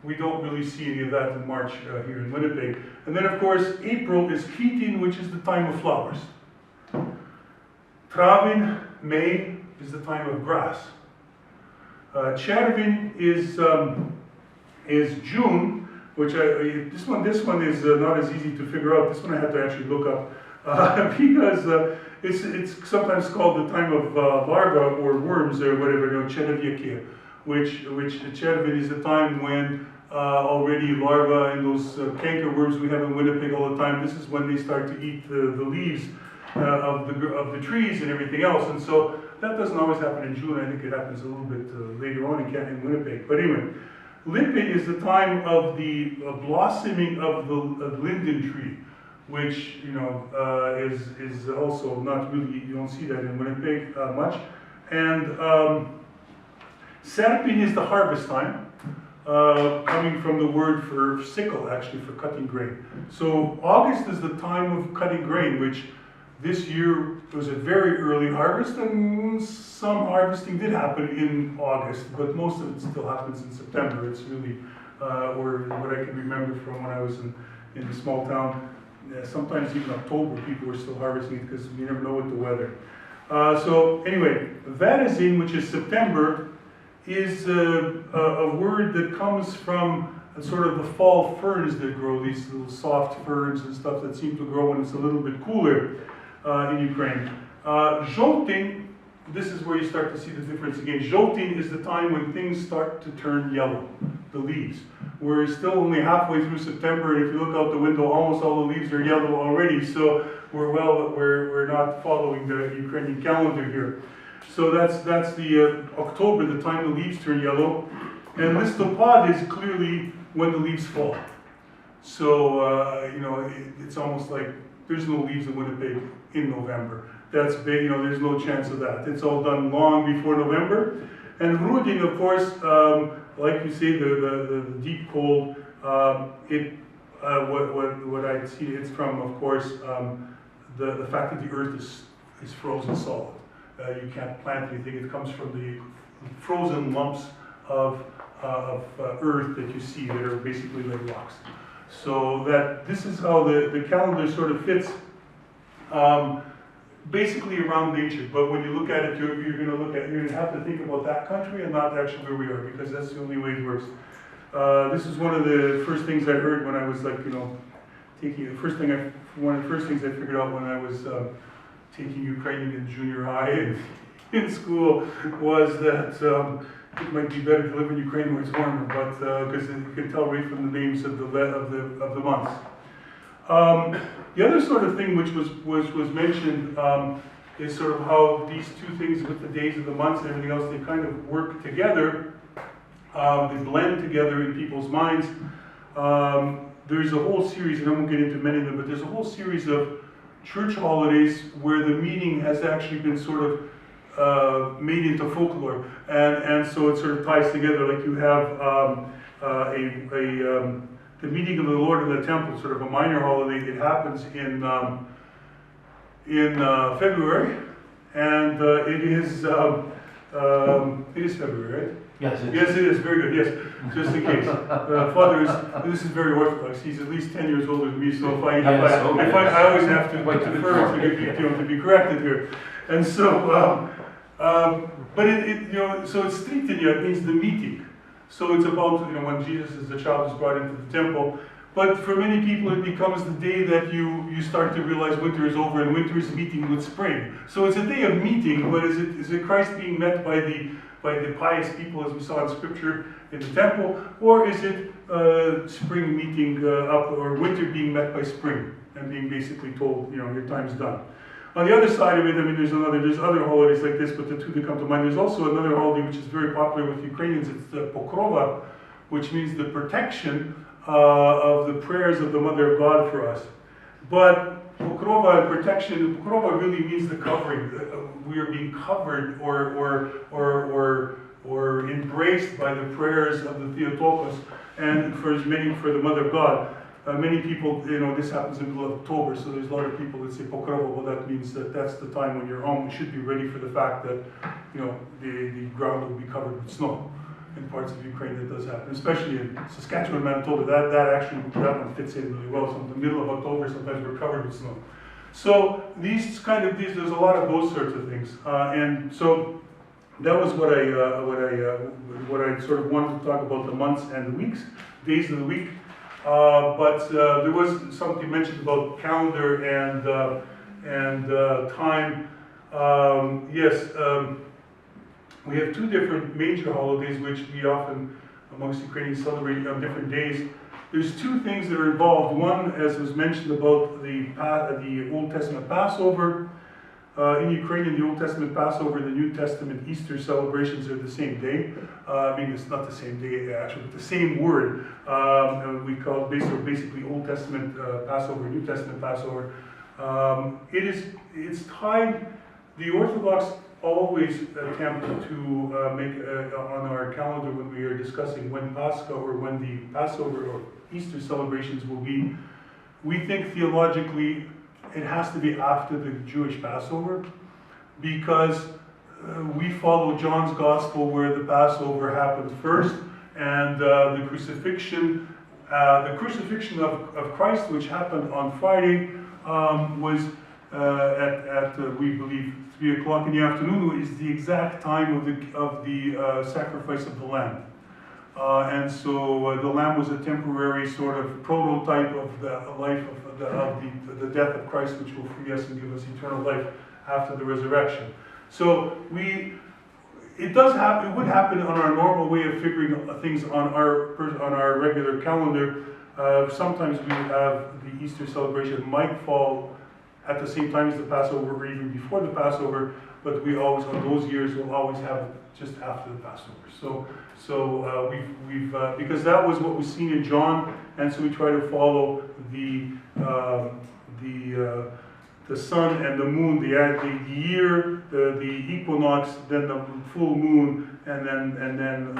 We don't really see any of that in March here in Winnipeg. And then, of course, April is Kitin, which is the time of flowers. Travin, May, is the time of grass. Chervin is June, which this one is not as easy to figure out. This one I had to actually look up because it's sometimes called the time of larvae or worms or whatever, Chereviekia, which Cherevin is the time when already larvae and those canker worms we have in Winnipeg all the time. This is when they start to eat the leaves of the trees and everything else, and so that doesn't always happen in June. I think it happens a little bit later on in Winnipeg. But anyway, Limping is the time of the blossoming of the linden tree, which is also not really, you don't see that in Winnipeg much. And Serpin is the harvest time, coming from the word for sickle, actually, for cutting grain. So August is the time of cutting grain, which this year was a very early harvest, and some harvesting did happen in August, but most of it still happens in September. It's really, or what I can remember from when I was in the small town, sometimes even October people were still harvesting it because you never know with the weather. So anyway, Vadazin, which is September, is a word that comes from sort of the fall ferns that grow, these little soft ferns and stuff that seem to grow when it's a little bit cooler in Ukraine. Zholtin, this is where you start to see the difference again. Zholtin is the time when things start to turn yellow, the leaves. We're still only halfway through September, and if you look out the window, almost all the leaves are yellow already, so we're not following the Ukrainian calendar here. So that's the October, the time the leaves turn yellow, and listopad is clearly when the leaves fall. So it's almost like there's no leaves in Winnipeg in November. That's big, there's no chance of that. It's all done long before November. And Rudin, of course, like you say, the deep cold. What I see it's from, of course, the fact that the earth is frozen solid. You can't plant anything. It comes from the frozen lumps of earth that you see that are basically like rocks. So that this is how the calendar sort of fits basically around nature. But when you look at it, you're going to have to think about that country and not actually where we are, because that's the only way it works. This is one of the first things I heard when I was like, one of the first things I figured out when I was taking Ukrainian in junior high in school was that it might be better to live in Ukraine where it's warmer, but because you can tell right from the names of the months. The other sort of thing which was mentioned is sort of how these two things with the days of the months and everything else, they kind of work together. They blend together in people's minds. There's a whole series, and I won't get into many of them, but there's a whole series of church holidays where the meaning has actually been sort of made into folklore, and so it sort of ties together. Like you have the meeting of the Lord in the temple, sort of a minor holiday. It happens in February, and it is February, right? Yes, Yes, it is. Very good. Yes, just in case. Father this is very orthodox. He's at least 10 years older than me, so if I always have to defer to be corrected here. And so, so it's Stritenia, it means the meeting. So it's about, when Jesus as a child is brought into the temple. But for many people, it becomes the day that you start to realize winter is over and winter is meeting with spring. So it's a day of meeting, but is it Christ being met by the pious people, as we saw in Scripture, in the temple, or is it spring meeting up, or winter being met by spring and being basically told, your time's done? On the other side of it, there's other holidays like this, but the two that come to mind. There's also another holiday which is very popular with Ukrainians. It's the Pokrova, which means the protection of the prayers of the Mother of God for us. But Pokrova and protection, Pokrova really means the covering. We are being covered or embraced by the prayers of the Theotokos, and for the Mother of God. Many people, this happens in the middle of October, so there's a lot of people that say Pokrova. Well, that means that's the time when you're home. You should be ready for the fact that, the ground will be covered with snow. In parts of Ukraine, that does happen, especially in Saskatchewan, Manitoba. That one fits in really well. So in the middle of October, sometimes we're covered with snow. So there's a lot of those sorts of things, and so that was what I sort of wanted to talk about, the months and the weeks, days of the week. But there was something mentioned about calendar and time. Yes, we have two different major holidays which we often amongst Ukrainians celebrate on different days. There's two things that are involved. One, as was mentioned about the Old Testament Passover. In Ukrainian, the Old Testament Passover and the New Testament Easter celebrations are the same day. I mean, it's not the same day actually, but the same word. We call it basically Old Testament Passover, New Testament Passover. It's tied. The Orthodox always attempt to make on our calendar when we are discussing when Pascha or when the Passover or Easter celebrations will be. We think theologically it has to be after the Jewish Passover because we follow John's Gospel where the Passover happened first, and the crucifixion of Christ, which happened on Friday, was at we believe 3 o'clock in the afternoon, is the exact time of the sacrifice of the lamb. And so the lamb was a temporary sort of prototype of the life of the death of Christ, which will free us and give us eternal life after the resurrection. So it would happen on our normal way of figuring things on our regular calendar. Sometimes we have the Easter celebration might fall at the same time as the Passover or even before the Passover, but we always, on those years, will always have it just after the Passover. So we've because that was what was seen in John, and so we try to follow the sun and the moon, the year, the equinox, then the full moon, and then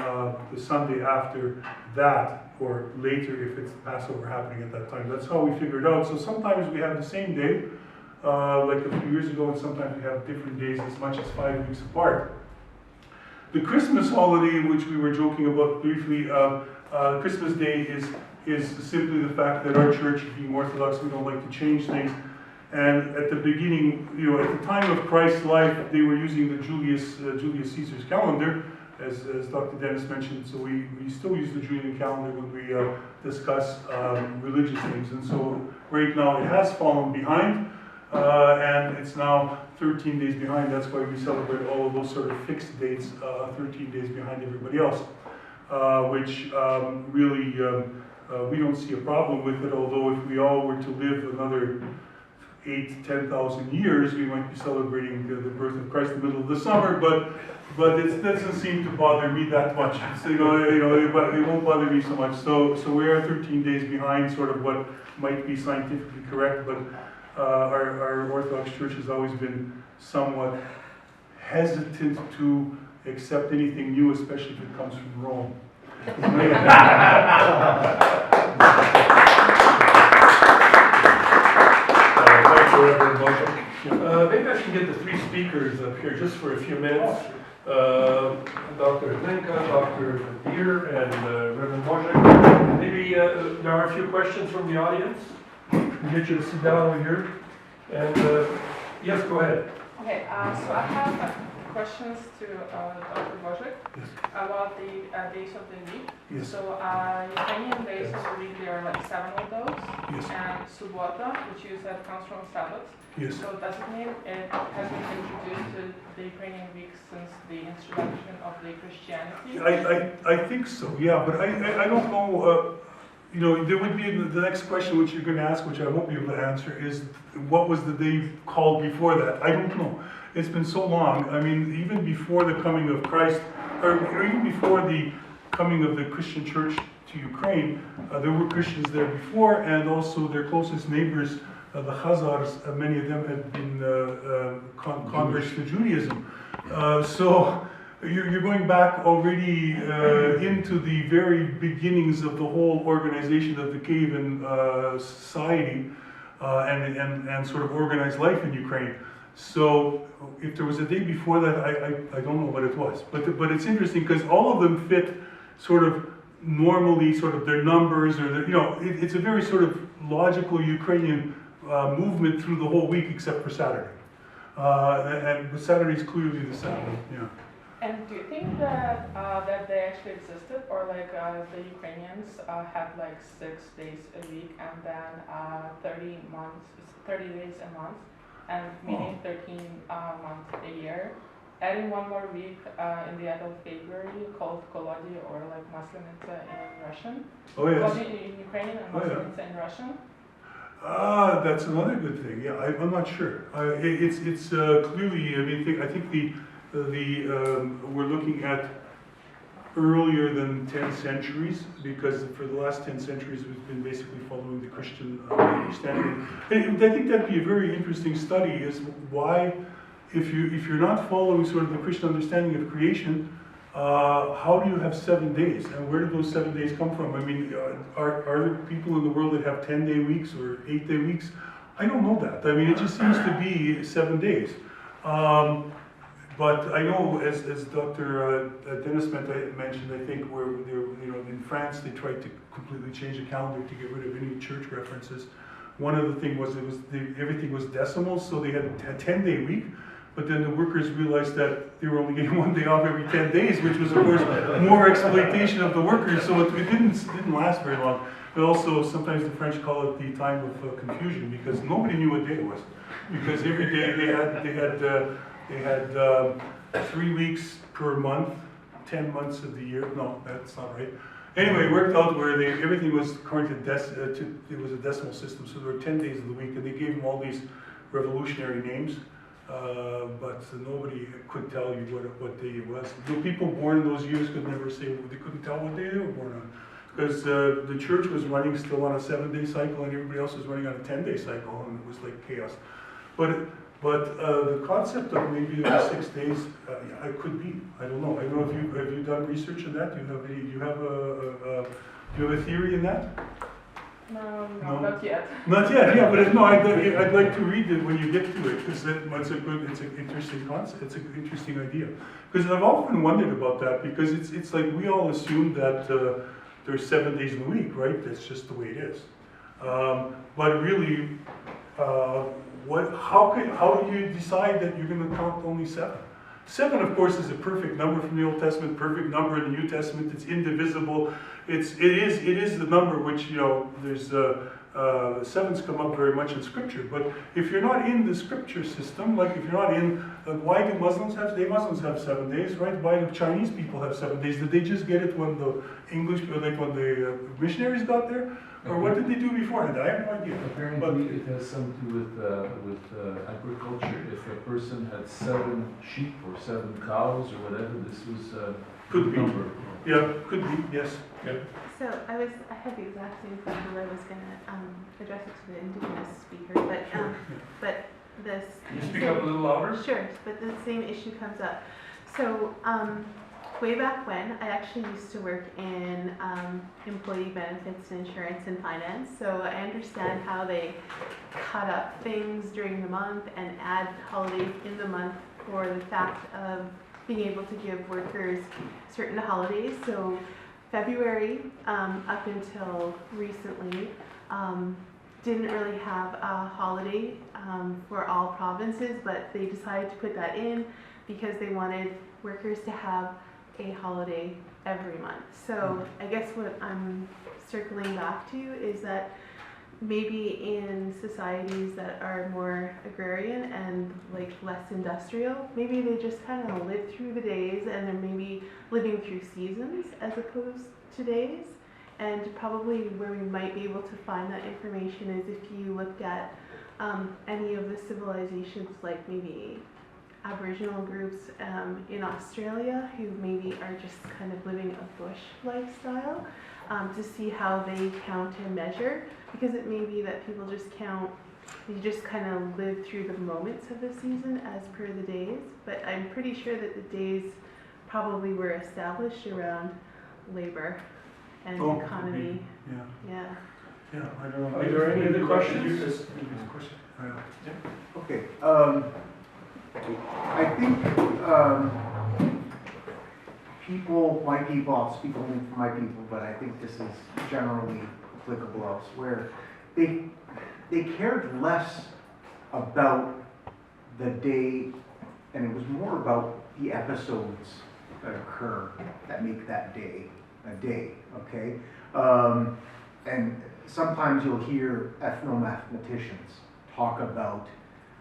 the Sunday after that, or later if it's Passover happening at that time. That's how we figure it out. So sometimes we have the same day, like a few years ago, and sometimes we have different days as much as 5 weeks apart. The Christmas holiday, which we were joking about briefly, Christmas Day is simply the fact that our church, being Orthodox, we don't like to change things. And at the beginning, at the time of Christ's life, they were using the Julius Caesar's calendar, as Dr. Denis mentioned. So we still use the Julian calendar when we discuss religious things. And so right now it has fallen behind, and it's now 13 days behind. That's why we celebrate all of those sort of fixed dates, 13 days behind everybody else, which really we don't see a problem with it. Although if we all were to live another 8,000 to 10,000 years, we might be celebrating the birth of Christ in the middle of the summer. But it doesn't seem to bother me that much. So, it won't bother me so much. So we are 13 days behind, sort of what might be scientifically correct, but our Orthodox Church has always been somewhat hesitant to accept anything new, especially if it comes from Rome. Reverend Bozyk. Maybe I can get the three speakers up here just for a few minutes. Dr. Hlynka, Dr. Deer, and Reverend Bozyk. Maybe there are a few questions from the audience. We'll get you to sit down over here. And yes, go ahead. Okay, so I have questions to Dr. Bozyk about the days of the week. Yes. So Ukrainian days of the week, there are like 7 of those. Yes. And Subota, which you said comes from Sabbath. Yes. So does it mean it has been introduced to the Ukrainian week since the introduction of the Christianity? I think so, yeah, but I don't know. There would be the next question which you're going to ask, which I won't be able to answer, is what was the day called before that? I don't know. It's been so long. I mean, even before the coming of Christ, or even before the coming of the Christian church to Ukraine, there were Christians there before, and also their closest neighbors, the Khazars, many of them had been converts to Judaism. So you're going back already into the very beginnings of the whole organization of the Kievan society and sort of organized life in Ukraine. So if there was a day before that, I don't know what it was. But it's interesting because all of them fit sort of normally, sort of their numbers, or it's a very sort of logical Ukrainian movement through the whole week except for Saturday. And Saturday is clearly the Sabbath, yeah. And do you think that that they actually existed, or like the Ukrainians had like 6 days a week and then 30 days a month, and meaning 13 months a year, adding one more week in the end of February called Kolodi, or like Maslenitsa in Russian. Oh, yes. Kolodi in Ukrainian and Oh, yeah. Maslenitsa in Russian. That's another good thing. Yeah, I'm not sure. It's clearly. I mean, I think we're looking at earlier than 10 centuries, because for the last 10 centuries we've been basically following the Christian understanding. And I think that'd be a very interesting study. Is why, if you're not following sort of the Christian understanding of creation, how do you have 7 days, and where do those 7 days come from? I mean, are there people in the world that have 10-day weeks or 8-day weeks? I don't know that. I mean, it just seems to be 7 days. But I know, as Dr. Denis mentioned, I think where in France they tried to completely change the calendar to get rid of any church references. One of the things was everything was decimals, so they had a 10-day week. But then the workers realized that they were only getting 1 day off every 10 days, which was, of course, more exploitation of the workers. So it didn't last very long. But also, sometimes the French call it the time of confusion, because nobody knew what day it was. Because every day they had 3 weeks per month, 10 months of the year. No, that's not right. Anyway, it worked out where everything was according to it was a decimal system, so there were 10 days of the week, and they gave them all these revolutionary names. But nobody could tell you what day it was. The people born in those years could never say, they couldn't tell what day they were born on. Because the church was running still on a 7-day cycle, and everybody else was running on a 10-day cycle, and it was like chaos. But the concept of maybe there were 6 days, it could be. I don't know. I don't know if you done research on that. Do you have a theory in that? No, not yet. Not yet, yeah, but no, I'd like to read it when you get to it, because it's an interesting concept, it's an interesting idea. Because I've often wondered about that, because it's like we all assume that there's 7 days in the week, right? That's just the way it is. But really, how do you decide that you're going to count only 7? 7, of course, is a perfect number from the Old Testament, perfect number in the New Testament. It's indivisible. It is the number which, there's 7s come up very much in Scripture. But if you're not in the Scripture system, like if you're not in, why do Muslims have 7 days, right? Why do Chinese people have 7 days? Did they just get it when the when the missionaries got there? Or what did they do beforehand? I have no idea. Apparently, it has something to do with agriculture. If a person had 7 sheep or 7 cows or whatever, this was a Could be. number. Yeah, could be, yes. Yeah. So I had the exact same question where I was going to address it to the Indigenous speaker, but this. Can you speak up a little louder? Sure, but the same issue comes up. So way back when, I actually used to work in employee benefits, insurance, and finance. So I understand how they cut up things during the month and add holidays in the month for the fact of being able to give workers certain holidays. So February, up until recently, didn't really have a holiday for all provinces, but they decided to put that in because they wanted workers to have a holiday every month. So I guess what I'm circling back to is that maybe in societies that are more agrarian and like less industrial, maybe they just kind of live through the days and they're maybe living through seasons as opposed to days. And probably where we might be able to find that information is if you looked at any of the civilizations, like maybe Aboriginal groups in Australia who maybe are just kind of living a bush lifestyle, to see how they count and measure, because it may be that people just count, you just kind of live through the moments of the season as per the days. But I'm pretty sure that the days probably were established around labor and economy. Yeah, I don't know. Are there any other questions? Okay, I think I'll speak only for my people, but I think this is generally applicable elsewhere. They cared less about the day, and it was more about the episodes that occur that make that day a day, okay? And sometimes you'll hear ethnomathematicians talk about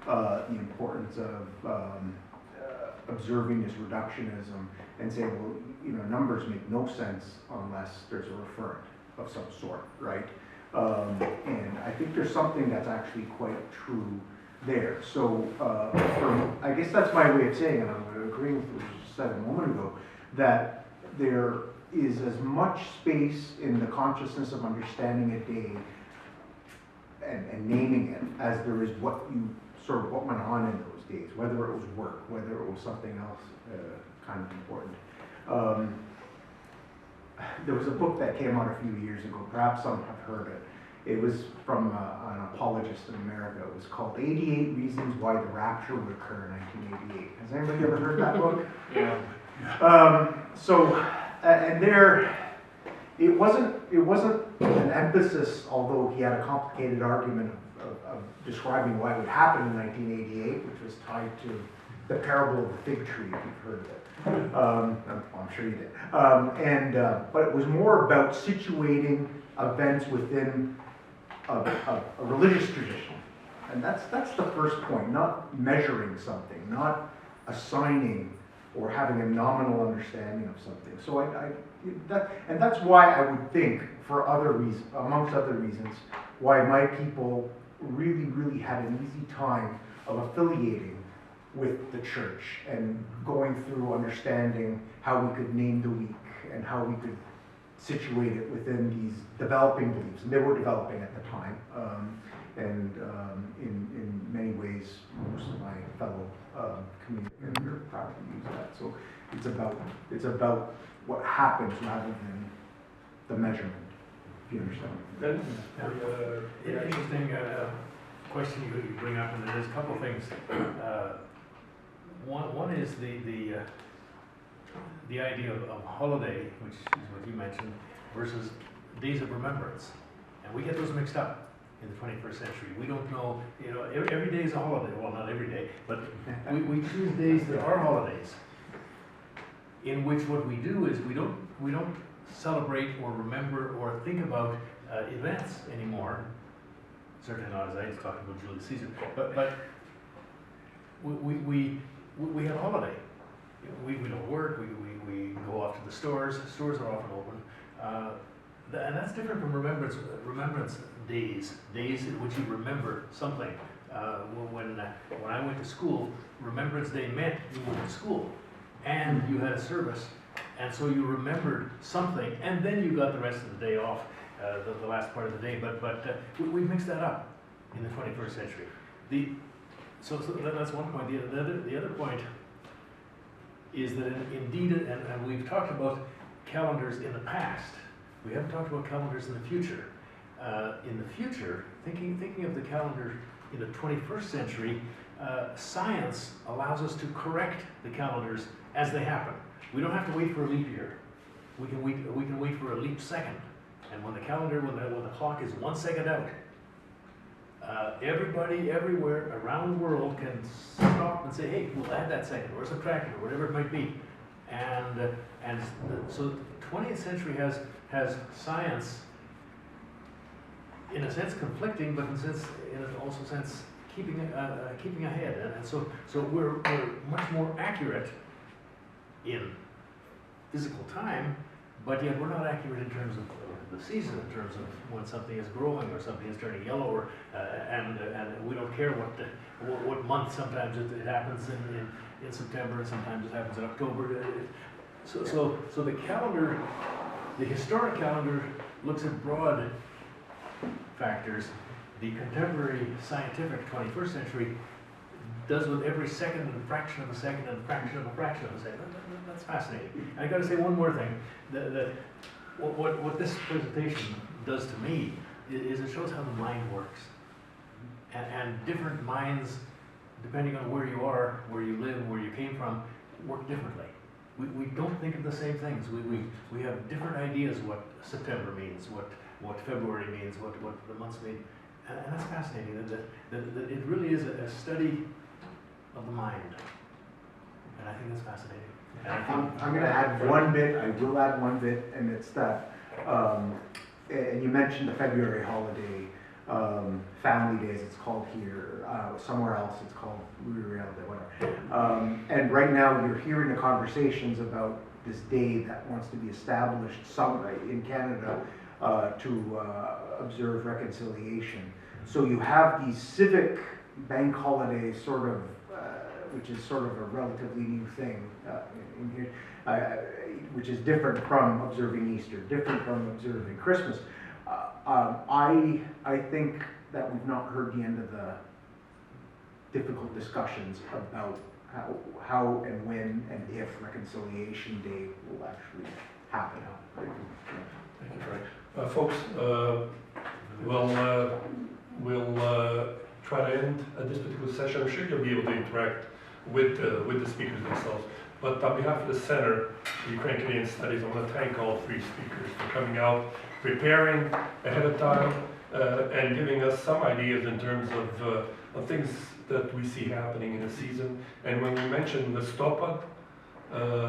the importance of observing this reductionism and say, well, you know, numbers make no sense unless there's a referent of some sort, right? And I think there's something that's actually quite true there. So I guess that's my way of saying, and I'm agreeing with what you said a moment ago, that there is as much space in the consciousness of understanding a day and naming it as there is what went on in those days, whether it was work, whether it was something else kind of important. There was a book that came out a few years ago, perhaps some have heard it. It was from an apologist in America. It was called 88 Reasons Why the Rapture Would Occur in 1988. Has anybody ever heard that book? Yeah. And there, it wasn't an emphasis, although he had a complicated argument of describing why it would happen in 1988, which was tied to the parable of the fig tree, if you've heard of it. I'm sure you did. But it was more about situating events within a religious tradition. And that's the first point, not measuring something, not assigning or having a nominal understanding of something. So that's why I would think, for other reasons, amongst other reasons, why my people really, really had an easy time of affiliating with the church and going through understanding how we could name the week and how we could situate it within these developing beliefs. And they were developing at the time. In many ways, most of my fellow community are proud to use that. So it's about what happens rather than the measurement, if you understand. Interesting question you bring up, and there's a couple of things. One is the idea of holiday, which is what you mentioned, versus days of remembrance, and we get those mixed up in the 21st century. We don't know, you know, every day is a holiday. Well, not every day, but we choose days that are holidays, in which what we do is we don't celebrate or remember or think about events anymore. Certainly not as I was talking about Julius Caesar, but we have a holiday. We don't work. We go off to the stores. Stores are often open, and that's different from remembrance days in which you remember something. When I went to school, Remembrance Day meant you went to school and you had a service, and so you remembered something, and then you got the rest of the day off, the last part of the day. But we mixed that up in the 21st century. So that's one point. The other point is that indeed, and we've talked about calendars in the past. We haven't talked about calendars in the future. In the future, thinking of the calendar in the 21st century, science allows us to correct the calendars as they happen. We don't have to wait for a leap year. We can wait for a leap second. And when the clock is 1 second out, everybody everywhere around the world can stop and say, hey, we'll add that second or subtract it or whatever it might be. And so the 20th century has science in a sense conflicting, but in also sense keeping ahead. And so we're much more accurate in physical time, but yet we're not accurate in terms of the season, in terms of when something is growing or something is turning yellow, or and we don't care what month. Sometimes it happens in September, and sometimes it happens in October. So the calendar, the historic calendar, looks at broad factors. The contemporary scientific 21st century does with every second and fraction of a second and fraction of a fraction of a second. That's fascinating. And I got to say one more thing. What this presentation does to me is it shows how the mind works. And different minds, depending on where you are, where you live, where you came from, work differently. We don't think of the same things. We have different ideas what September means, what February means, what the months mean. And that's fascinating, that it really is a study of the mind. And I think that's fascinating. And I think I'm gonna add one bit, I will add one bit, and it's that, and you mentioned the February holiday, Family Days, it's called here, somewhere else it's called Real Day, whatever. And right now, you're hearing the conversations about this day that wants to be established somewhere in Canada to observe reconciliation. So you have these civic bank holidays sort of, which is sort of a relatively new thing in here, which is different from observing Easter, different from observing Christmas. I think that we've not heard the end of the difficult discussions about how and when and if Reconciliation Day will actually happen. Thank you, Frank. Folks, we'll try to end this particular session. I'm sure you'll be able to interact with the speakers themselves. But on behalf of the Center for Ukrainian Studies, I want to thank all three speakers for coming out, preparing ahead of time, and giving us some ideas in terms of things that we see happening in the season. And when we mentioned the Listopad,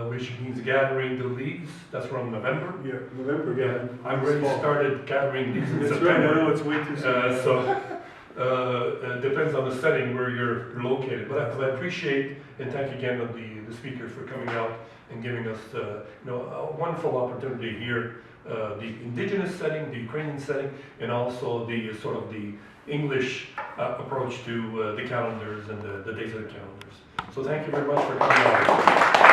which means gathering the leaves, that's from November. Yeah, November, yeah. I've already started gathering leaves in That's September. right, I know it's way too soon. It depends on the setting where you're located. But I appreciate and thank again the speakers for coming out and giving us a wonderful opportunity here. The Indigenous setting, the Ukrainian setting, and also the sort of the English approach to the calendars and the days of the calendars. So thank you very much for coming out.